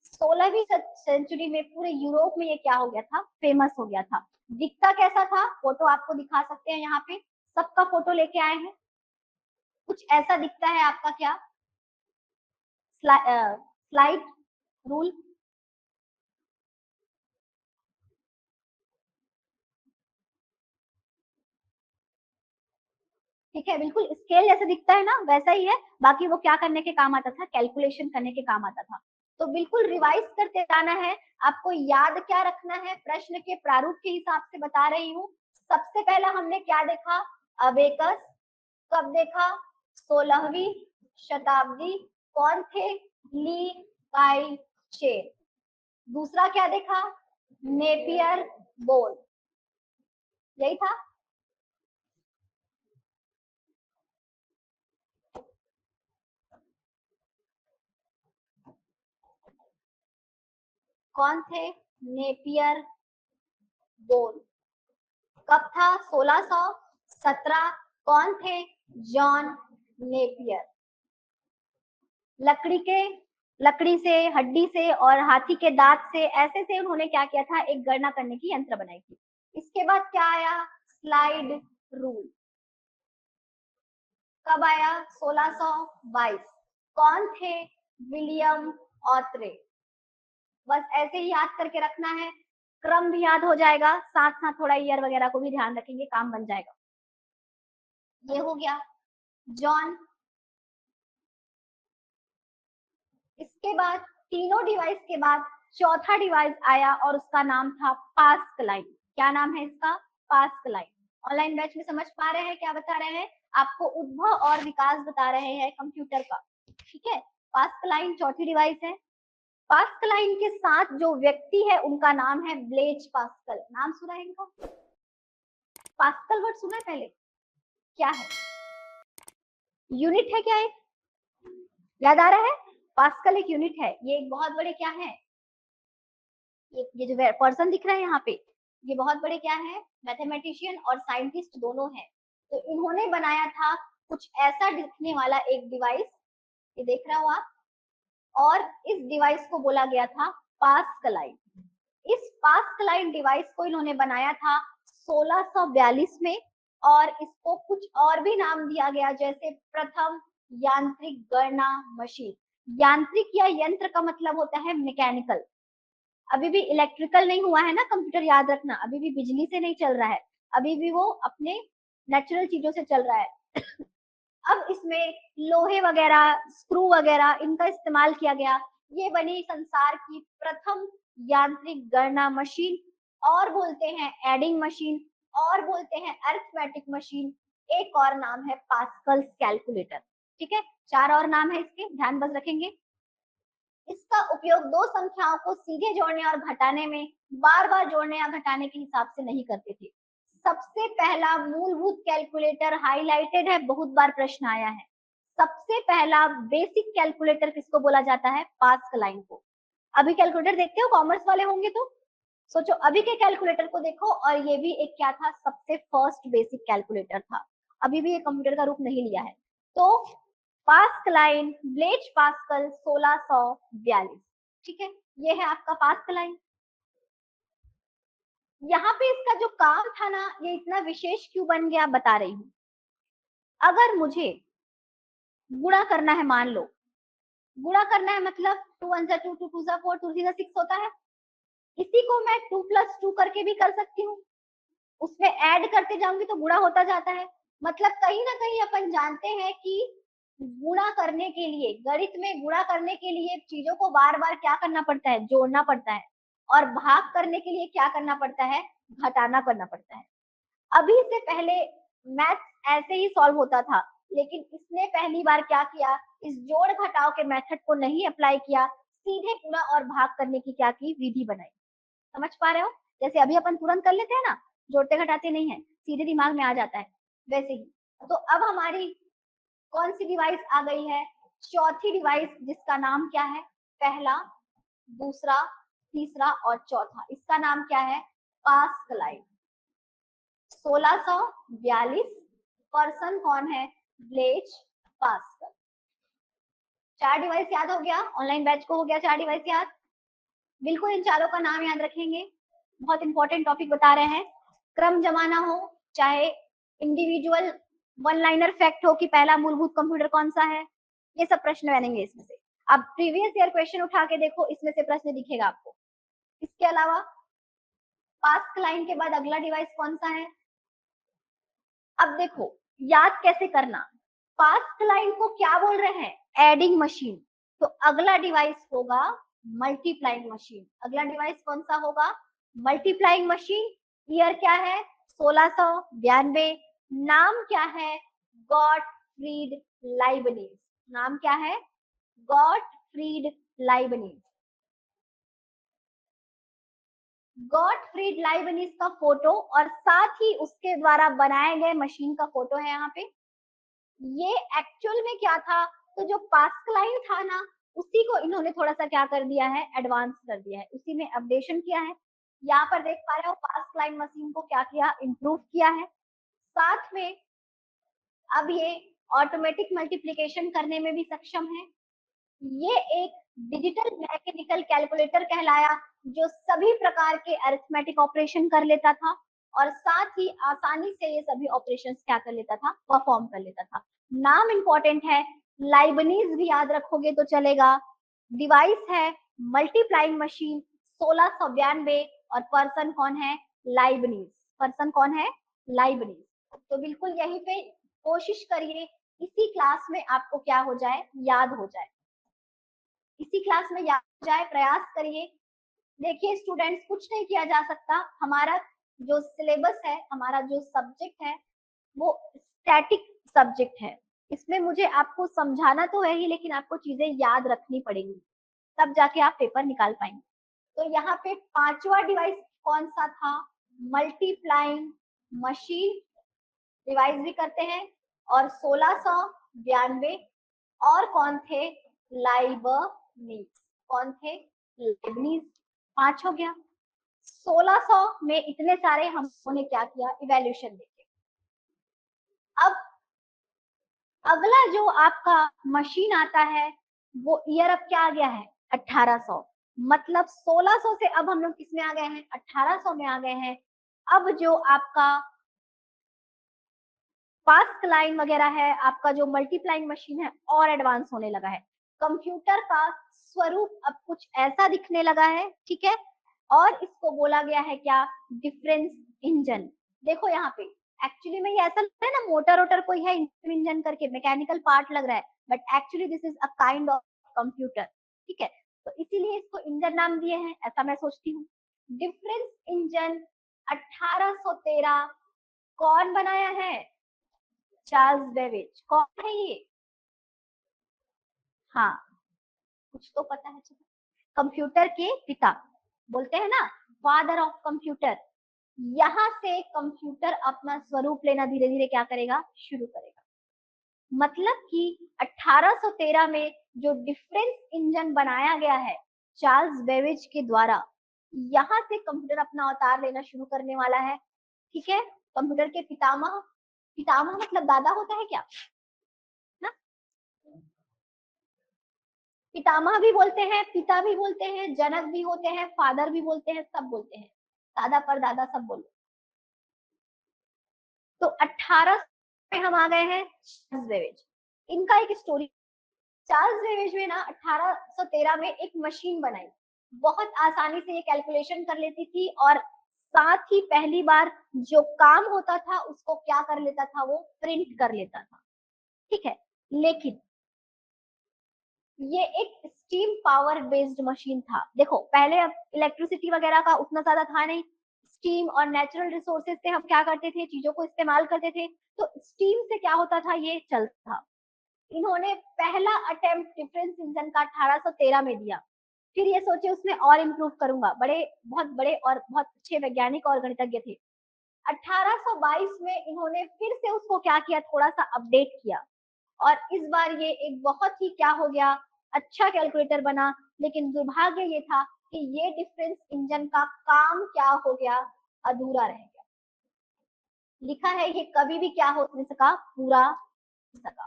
16वीं सेंचुरी में पूरे यूरोप में ये क्या हो गया था, फेमस हो गया था। दिखता कैसा था, फोटो आपको दिखा सकते हैं यहाँ पे, सबका फोटो लेके आए हैं। कुछ ऐसा दिखता है आपका क्या, स्लाइड रूल। ठीक है, बिल्कुल स्केल जैसे दिखता है ना, वैसा ही है। बाकी वो क्या करने के काम आता था, कैलकुलेशन करने के काम आता था। तो बिल्कुल रिवाइज करते जाना है। आपको याद क्या रखना है, प्रश्न के प्रारूप के हिसाब से बता रही हूँ। सबसे पहला हमने क्या देखा, अबेकस। कब देखा, 16वीं शताब्दी। कौन थे, ली बाई चेन। दूसरा क्या देखा, नेपियर बोल, यही था। कौन थे, नेपियर बोल। कब था, 1617। कौन थे, जॉन नेपियर। लकड़ी के, लकड़ी से, हड्डी से और हाथी के दांत से, ऐसे से उन्होंने क्या किया था, एक गणना करने की यंत्र बनाई थी। इसके बाद क्या आया, स्लाइड रूल। कब आया, 1622। कौन थे, विलियम ऑत्रे। बस ऐसे ही याद करके रखना है, क्रम भी याद हो जाएगा, साथ साथ थोड़ा ईयर वगैरह को भी ध्यान रखेंगे, काम बन जाएगा। ये हो गया जॉन। इसके बाद तीनों डिवाइस के बाद चौथा डिवाइस आया और उसका नाम था पास्कलाइन। क्या नाम है इसका, पास्कलाइन। ऑनलाइन बैच में समझ पा रहे हैं, क्या बता रहे हैं आपको, उद्भव और विकास बता रहे हैं कंप्यूटर का। ठीक है, पास्कलाइन चौथी डिवाइस है। पास्कलाइन के साथ जो व्यक्ति है उनका नाम है ब्लेज पास्कल। नाम सुना है इनका, पास्कल वर्ड सुना है पहले, क्या है, यूनिट है क्या, एक याद आ रहा है, पास्कल एक यूनिट है। ये एक बहुत बड़े क्या है, ये जो पर्सन दिख रहा है यहाँ पे, ये बहुत बड़े क्या है, मैथमेटिशियन और साइंटिस्ट दोनों हैं। तो इन्होंने बनाया था कुछ ऐसा दिखने वाला एक डिवाइस, ये देख रहे हो आप, और इस डिवाइस को बोला गया था पास्कलाइन। इस पास्कलाइन डिवाइस को इन्होंने बनाया था 1642 में, और इसको कुछ और भी नाम दिया गया, जैसे प्रथम यांत्रिक गणना मशीन। यांत्रिक या यंत्र का मतलब होता है मैकेनिकल। अभी भी इलेक्ट्रिकल नहीं हुआ है ना कंप्यूटर, याद रखना, अभी भी बिजली से नहीं चल रहा है, अभी भी वो अपने नेचुरल चीजों से चल रहा है। अब इसमें लोहे वगैरह, स्क्रू वगैरह, इनका इस्तेमाल किया गया। ये बनी संसार की प्रथम यांत्रिक गणना मशीन, और बोलते हैं एडिंग मशीन, और बोलते हैं अरिथमेटिक मशीन। एक और नाम है पास्कल कैलकुलेटर। ठीक है, चार और नाम है इसके, ध्यान बस रखेंगे। इसका उपयोग दो संख्याओं को सीधे जोड़ने और घटाने में, बार बार जोड़ने या घटाने के हिसाब से नहीं करते थे। सबसे पहला मूलभूत कैलकुलेटर हाईलाइटेड है, बहुत बार प्रश्न आया है। सबसे पहला बेसिक कैलकुलेटर किसको बोला जाता है, पास्कलाइन को। अभी कैलकुलेटर देखते हो, कॉमर्स वाले होंगे तो सोचो, अभी के कैलकुलेटर को देखो, और ये भी एक क्या था, सबसे फर्स्ट बेसिक कैलकुलेटर था। अभी भी ये कंप्यूटर का रूप नहीं लिया है। तो पास्कलाइन, ब्लेज पास्कल 1642। ठीक है, ये है आपका पास्कलाइन। यहाँ पे इसका जो काम था ना, ये इतना विशेष क्यों बन गया, बता रही हूँ। अगर मुझे गुणा करना है, मान लो गुणा करना है, मतलब 2 1 2 2 2 4 2 3 6 होता है, इसी को मैं 2 + 2 करके भी कर सकती हूँ। उसमें ऐड करते जाऊंगी तो गुणा होता जाता है। मतलब कहीं ना कहीं अपन जानते हैं कि गुणा करने के लिए, गणित में गुणा करने के लिए चीजों को बार बार क्या करना पड़ता है, जोड़ना पड़ता है। और भाग करने के लिए क्या करना पड़ता है, घटाना करना पड़ता है। अभी से पहले मैथ ऐसे ही सॉल्व होता था, लेकिन इसने पहली बार क्या किया, इस जोड़ घटाव के मेथड को नहीं अप्लाई किया, सीधे गुणा और भाग करने की क्या की, विधि बनाई। समझ पा रहे हो, जैसे अभी अपन तुरंत कर लेते हैं ना, जोड़ते घटाते नहीं है, सीधे दिमाग में आ जाता है, वैसे ही। तो अब हमारी कौन सी डिवाइस आ गई है, चौथी डिवाइस, जिसका नाम क्या है, पहला, दूसरा, तीसरा और चौथा, इसका नाम क्या है, पास्कलाइन। 1642 पर्सन कौन है? Blaise Pascal. 4 डिवाइस याद हो गया, ऑनलाइन बैच को हो गया 4 डिवाइस याद। बिल्कुल इन चारों का नाम याद रखेंगे, बहुत इंपॉर्टेंट टॉपिक बता रहे हैं। क्रम जमाना हो, चाहे इंडिविजुअल वन लाइनर फैक्ट हो कि पहला मूलभूत कंप्यूटर कौन सा है, ये सब प्रश्न बनेंगे इसमें से। अब प्रीवियस ईयर क्वेश्चन उठा के देखो, इसमें से प्रश्न दिखेगा आपको। इसके अलावा पास्कल लाइन के बाद अगला डिवाइस कौन सा है? अब देखो याद कैसे करना, पास्कल लाइन को क्या बोल रहे हैं? Adding machine. तो अगला डिवाइस होगा मल्टीप्लाइंग मशीन। अगला डिवाइस कौन सा होगा? Multiplying machine. ईयर क्या है? 1692। नाम क्या है? Gottfried Leibniz. नाम क्या है? Gottfried Leibniz. गॉटफ्रीड लाइबनिज का फोटो और साथ ही उसके द्वारा बनाए गए मशीन का फोटो है यहाँ पे। ये एक्चुअल में क्या था? तो जो पास्कल लाइन था ना, उसी को इन्होंने थोड़ा सा क्या कर दिया है? एडवांस कर दिया है, उसी में अपडेशन किया है। यहाँ पर देख पा रहे हो पास्कल लाइन मशीन को क्या किया? इम्प्रूव किया है। साथ में अब ये ऑटोमेटिक मल्टीप्लिकेशन करने में भी सक्षम है। ये एक डिजिटल मैकेनिकल कैलकुलेटर कहलाया, जो सभी प्रकार के अरिथमेटिक ऑपरेशन कर लेता था और साथ ही आसानी से ये सभी ऑपरेशन क्या कर लेता था? परफॉर्म कर लेता था। नाम इंपॉर्टेंट है, लाइबनीज भी याद रखोगे तो चलेगा। डिवाइस है मल्टीप्लाइंग मशीन 1692 और पर्सन कौन है? लाइबनीज। पर्सन कौन है? लाइबनीज। तो बिल्कुल यहीं पे कोशिश करिए इसी क्लास में आपको क्या हो जाए? याद हो जाए। इसी क्लास में याद हो जाए, प्रयास करिए। देखिए स्टूडेंट्स, कुछ नहीं किया जा सकता। हमारा जो सिलेबस है, हमारा जो सब्जेक्ट है, वो स्टैटिक सब्जेक्ट है। इसमें मुझे आपको समझाना तो है ही, लेकिन आपको चीजें याद रखनी पड़ेंगी, तब जाके आप पेपर निकाल पाएंगे। तो यहाँ पे पांचवा डिवाइस कौन सा था? मल्टीप्लाइंग मशीन डिवाइस भी करते हैं। और 1692 और कौन थे? लाइबनीज। कौन थे? लाइबनीज। 5 हो गया। 1600 में इतने सारे हमने क्या किया? इवेल्यूशन देखे। अब अगला जो आपका मशीन आता है, वो ईयर अब क्या आ गया है? 1800। मतलब 1600 से अब हम लोग किसमें आ गए हैं? 1800 में आ गए हैं। अब जो आपका पास्कल लाइन वगैरह है, आपका जो मल्टीप्लाइंग मशीन है, और एडवांस होने लगा है। कंप्यूटर का स्वरूप अब कुछ ऐसा दिखने लगा है, ठीक है। और इसको बोला गया है क्या? Difference engine. देखो यहाँ पे एक्चुअली में ये ऐसा लगता है ना, मोटर वोटर कोई है इंजन करके, मैकेनिकल पार्ट लग रहा है, but actually this is a kind of computer, ठीक है। तो इसीलिए इसको इंजन नाम दिए हैं, ऐसा मैं सोचती हूँ। डिफरेंस इंजन 1813 कौन बनाया है? Charles Babbage. कौन है ये? हाँ, कुछ तो पता है। कंप्यूटर के पिता बोलते हैं ना, फादर ऑफ कंप्यूटर। यहाँ से कंप्यूटर अपना स्वरूप लेना धीरे धीरे क्या करेगा? शुरू करेगा। मतलब कि 1813 में जो डिफरेंस इंजन बनाया गया है चार्ल्स बेबेज के द्वारा, यहाँ से कंप्यूटर अपना अवतार लेना शुरू करने वाला है, ठीक है। कंप्यूटर के पितामह, पितामह मतलब दादा होता है क्या ना? पितामह भी बोलते हैं, पिता भी बोलते हैं, जनक भी होते हैं, फादर भी बोलते हैं, सब बोलते हैं, दादा पर दादा सब बोलते हैं। तो 18 में हम आ गए हैं चार्ल्स बेबेज। इनका एक स्टोरी, चार्ल्स बेबेज में ना 1813 में एक मशीन बनाई, बहुत आसानी से ये कैलकुलेशन कर लेती थी और साथ ही पहली बार जो काम होता था उसको क्या कर लेता था? वो प्रिंट कर लेता था, ठीक है। लेकिन ये एक स्टीम पावर बेस्ड मशीन था। देखो पहले अब इलेक्ट्रिसिटी वगैरह का उतना ज्यादा था नहीं, स्टीम और नेचुरल रिसोर्सेज से हम क्या करते थे? चीजों को इस्तेमाल करते थे। तो स्टीम से क्या होता था? ये चलता था। इन्होंने पहला अटेम्प्ट डिफरेंस इंजन का 1813 में दिया। फिर ये सोचे उसमें और इम्प्रूव करूंगा, बड़े बहुत बड़े और बहुत अच्छे वैज्ञानिक और गणितज्ञ थे। 1822 में इन्होंने फिर से उसको क्या किया? थोड़ा सा अपडेट किया और इस बार ये एक बहुत ही क्या हो गया? अच्छा कैलकुलेटर बना। लेकिन दुर्भाग्य ये था कि ये डिफरेंस इंजन का काम क्या हो गया? अधूरा रह गया। लिखा है ये कभी भी क्या हो नहीं सका, पूरा हो सका।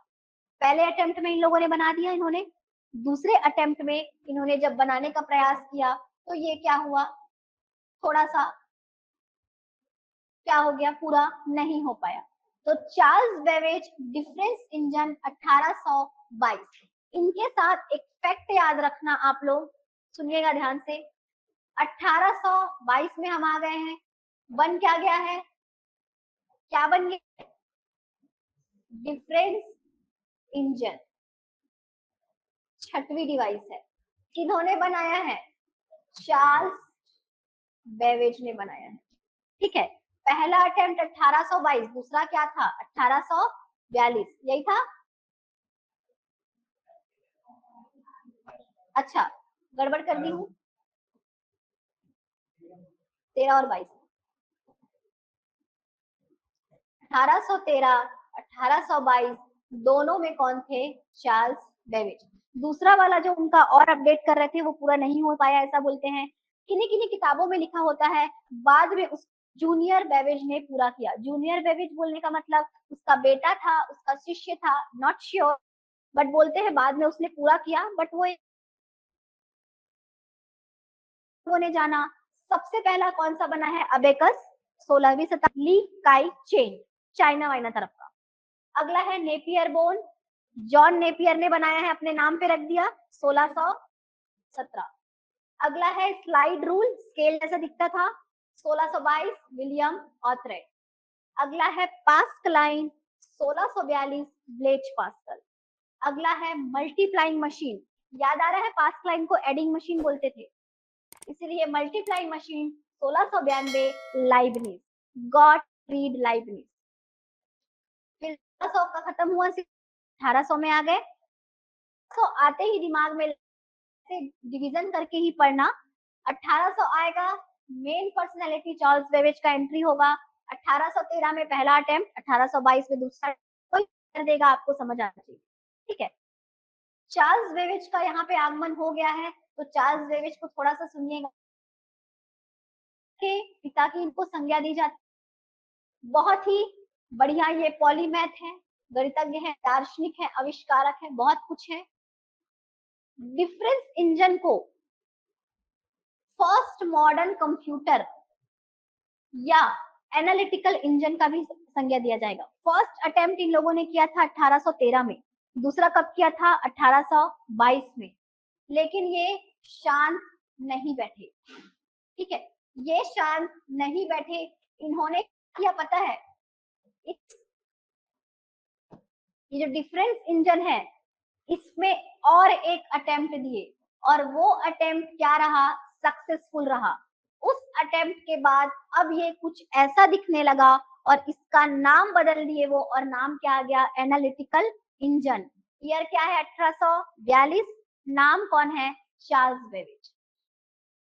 पहले अटेम्प्ट में इन लोगों ने बना दिया, इन्होंने दूसरे अटेम्प्ट में इन्होंने जब बनाने का प्रयास किया तो ये क्या हुआ, थोड़ा सा क्या हो गया, पूरा नहीं हो पाया। तो चार्ल्स बेवेज डिफरेंस इंजन 1822, इनके साथ एक फैक्ट याद रखना आप लोग, सुनिएगा ध्यान से। 1822 में हम आ गए हैं, बन क्या गया है, क्या बन गया, डिफरेंस इंजन, छठवीं डिवाइस है। किन्होंने बनाया है, चार्ल्स बेवेज ने बनाया है। ठीक है, पहला अटेम्प्ट 1822, दूसरा क्या था 1842, यही था। अच्छा, गड़बड़ कर दी हूँ, 13 और 22, 1813 1822 दोनों में कौन थे, चार्ल्स बेवेज। दूसरा वाला जो उनका और अपडेट कर रहे थे वो पूरा नहीं हो पाया, ऐसा बोलते हैं। किन्हीं किन्हीं किताबों में लिखा होता है बाद में उस जूनियर बेवेज ने पूरा किया। जूनियर बेवेज बोलने का मतलब उसका बेटा था, उसका शिष्य था, नॉट श्योर, बट बोलते हैं बाद में उसने पूरा किया। बट वो ने जाना सबसे पहला कौन सा बना है, अबेकस, 16वीं शताब्दी, ली काई चेन, चाइना वाइना तरफ का। अगला है नेपियर बोन, जॉन नेपियर ने बनाया है, अपने नाम पे रख दिया, 1617। अगला है स्लाइड रूल, स्केल जैसा दिखता था, 1622, विलियम ऑथरेट। अगला है पास्कलाइन, 1642, ब्लेच पास्कल। अगला है मल्टीप्लाइंग मशीन, याद आ रहा है पास्कलाइन को एडिंग मशीन बोलते थे, इसलिए multiplying machine 1692, Leibniz, got read Leibniz. फिर 1800 का खत्म हुआ, 1800 में आ गए। तो आते ही दिमाग में से डिवीजन करके ही पढ़ना। 1800 आएगा, मेन पर्सनैलिटी चार्ल्स बेवेज का एंट्री होगा। 1813 में पहला अटेम्प्ट, 1822 में दूसरा, कोई कर देगा, आपको समझ आना चाहिए। ठीक है, चार्ल्स बेवेज का यहाँ पे आगमन हो गया है, तो चार्ल्स बेवेज को थोड़ा सा सुनिएगा। के पिता की इनको संज्ञा दी जाती, बहुत ही बढ़िया, ये पॉलीमैथ है, गणितज्ञ है, दार्शनिक है, आविष्कारक है, बहुत कुछ है। डिफरेंस इंजन को फर्स्ट मॉडर्न कंप्यूटर या एनालिटिकल इंजन का भी संज्ञा दिया जाएगा। फर्स्ट अटेम्प्ट इन लोगों ने किया था 1813 में, दूसरा कब किया था 1822 में। लेकिन ये शांत नहीं बैठे, ठीक है, ये शांत नहीं बैठे, इन्होंने क्या पता है, ये जो डिफरेंस इंजन है इसमें और एक अटेम्प्ट दिए, और वो अटेम्प्ट क्या रहा, सक्सेसफुल रहा। उस अटेम्प्ट के बाद अब ये कुछ ऐसा दिखने लगा और इसका नाम बदल दिए वो, और नाम क्या आ गया, एनालिटिकल इंजन। ईयर क्या है 1842, नाम कौन है, चार्ल्स बेवेज।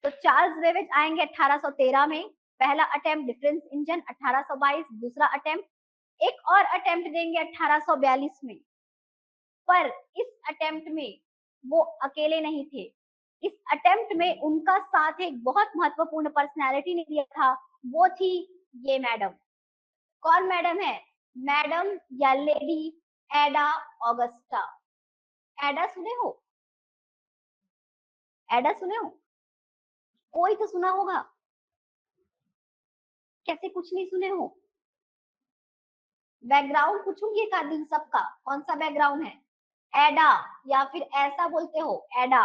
तो चार्ल्स बेवेज आएंगे 1813 में, पहला अटेम्प्ट डिफरेंस इंजन, 1822 दूसरा अटेम्प्ट, एक और अटेम्प्ट देंगे 1842 में। पर इस अटेम्प्ट में वो अकेले नहीं थे, इस अटेम्प्ट में उनका साथ एक बहुत महत्वपूर्ण पर्सनालिटी ने दिया था, वो थी ये मैडम। कौन मैडम है, मैडम या लेडी एडा ऑगस्टा। एडा सुने हो, एडा सुने हो, कोई तो सुना होगा, कैसे कुछ नहीं सुने हो। बैकग्राउंड पूछूंगी एक आदमी सबका, कौन सा बैकग्राउंड है, एडा, या फिर ऐसा बोलते हो एडा,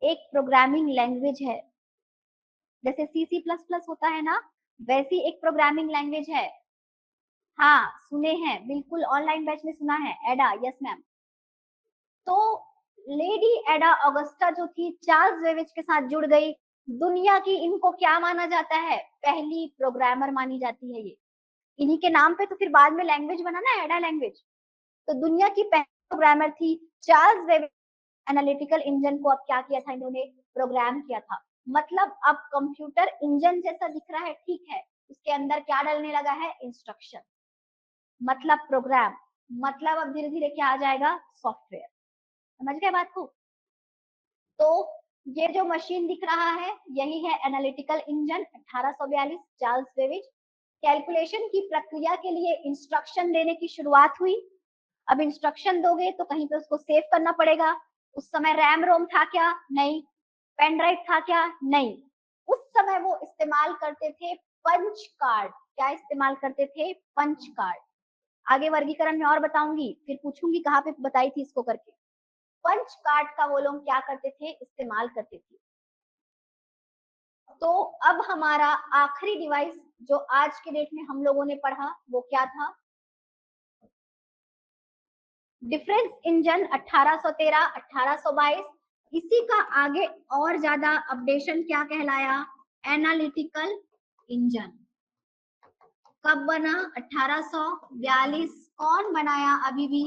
एक प्रोग्रामिंग लैंग्वेज है, जैसे सी सी प्लस प्लस होता है ना, वैसी एक प्रोग्रामिंग लैंग्वेज है। हाँ सुने हैं, बिल्कुल ऑनलाइन बैच में सुना है, एडा, यस मैम। तो लेडी एडा ऑगस्टा जो थी चार्ल्स बेवेज के साथ जुड़ गई, दुनिया की इनको क्या माना जाता है, पहली प्रोग्रामर मानी जाती है ये, इन्हीं के नाम पे तो फिर बाद में लैंग्वेज बना ना एडा लैंग्वेज। तो दुनिया की पहली प्रोग्रामर थी चार्ल्स बेवेज। एनालिटिकल इंजन को अब क्या किया था इन्होंने, प्रोग्राम किया था। मतलब अब कंप्यूटर इंजन जैसा दिख रहा है, ठीक है, उसके अंदर क्या डालने लगा है, इंस्ट्रक्शन, मतलब प्रोग्राम, मतलब अब धीरे धीरे क्या आ जाएगा, सॉफ्टवेयर। समझ गए बात को। तो ये जो मशीन दिख रहा है यही है analytical engine, 1842, Charles Babbage. Calculation की प्रक्रिया के लिए इंस्ट्रक्शन देने की शुरुआत हुई। अब इंस्ट्रक्शन दोगे तो कहीं पे उसको सेव करना पड़ेगा। उस समय रैम रोम था क्या? नहीं। पेन ड्राइव था क्या? नहीं। उस समय वो इस्तेमाल करते थे पंच कार्ड। क्या इस्तेमाल करते थे? Punch card. आगे वर्गीकरण में और बताऊंगी, फिर पूछूंगी कहाँ पे बताई थी इसको करके। पंच कार्ड का वो लोग क्या करते थे? इस्तेमाल करते थे। तो अब हमारा आखिरी डिवाइस जो आज के डेट में हम लोगों ने पढ़ा वो क्या था? Difference engine 1813, 1822। इसी का आगे और ज्यादा अपडेशन क्या कहलाया? Analytical engine. कब बना? 1842। कौन बनाया? अभी भी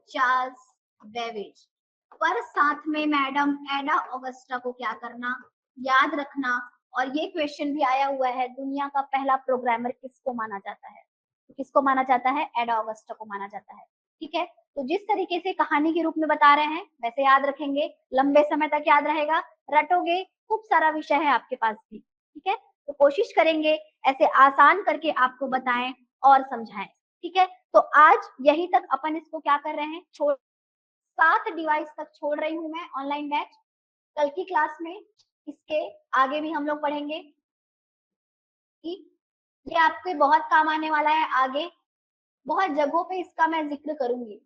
चार्ल्स बेबेज। पर साथ में मैडम एडा ऑगस्टा को क्या करना? याद रखना। और ये क्वेश्चन भी आया हुआ है, दुनिया का पहला प्रोग्रामर किसको माना जाता है? किसको माना जाता है? एडा ऑगस्टा को माना जाता है। ठीक है, तो जिस तरीके से कहानी के रूप में बता रहे हैं वैसे याद रखेंगे, लंबे समय तक याद रहेगा, रटोगे, खूब सारा विषय है आपके पास भी। ठीक है, तो कोशिश करेंगे ऐसे आसान करके आपको बताएं और समझाएं। ठीक है, तो आज यही तक अपन इसको क्या कर रहे हैं, छोड़ 7 डिवाइस तक छोड़ रही हूँ मैं ऑनलाइन बैच। कल की क्लास में इसके आगे भी हम लोग पढ़ेंगे कि ये आपके बहुत काम आने वाला है आगे, बहुत जगहों पे इसका मैं जिक्र करूंगी।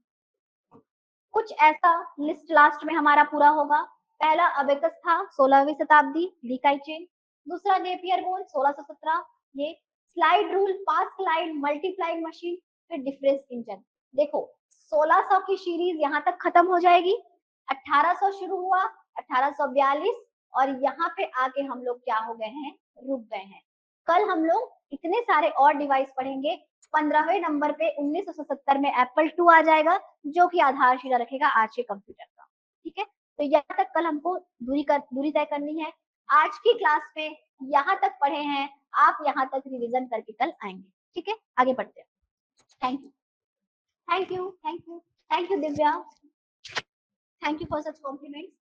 कुछ ऐसा लिस्ट लास्ट में हमारा पूरा होगा। पहला अबेकस था 16वीं शताब्दी, लीकाई चेन। दूसरा नेपियर बोन 1617, ये स्लाइड रूल, पास स्लाइड, मल्टीप्लाइंग मशीन, फिर डिफरेंस इंजन। देखो 1600 की सीरीज यहाँ तक खत्म हो जाएगी, 1800 शुरू हुआ, 1842, और यहाँ पे आके हम लोग क्या हो गए हैं? रुक गए हैं। कल हम लोग इतने सारे और डिवाइस पढ़ेंगे। 15वें नंबर पे 1977 में एप्पल 2 आ जाएगा, जो कि आधारशिला रखेगा आज के कंप्यूटर का। ठीक है, तो यहाँ तक कल हमको दूरी तय करनी है। आज की क्लास में यहाँ तक पढ़े हैं, आप यहाँ तक रिवीजन करके कल आएंगे। ठीक है, आगे बढ़ते हैं। Thank you, thank you, thank you, thank you Divya, thank you for such compliments.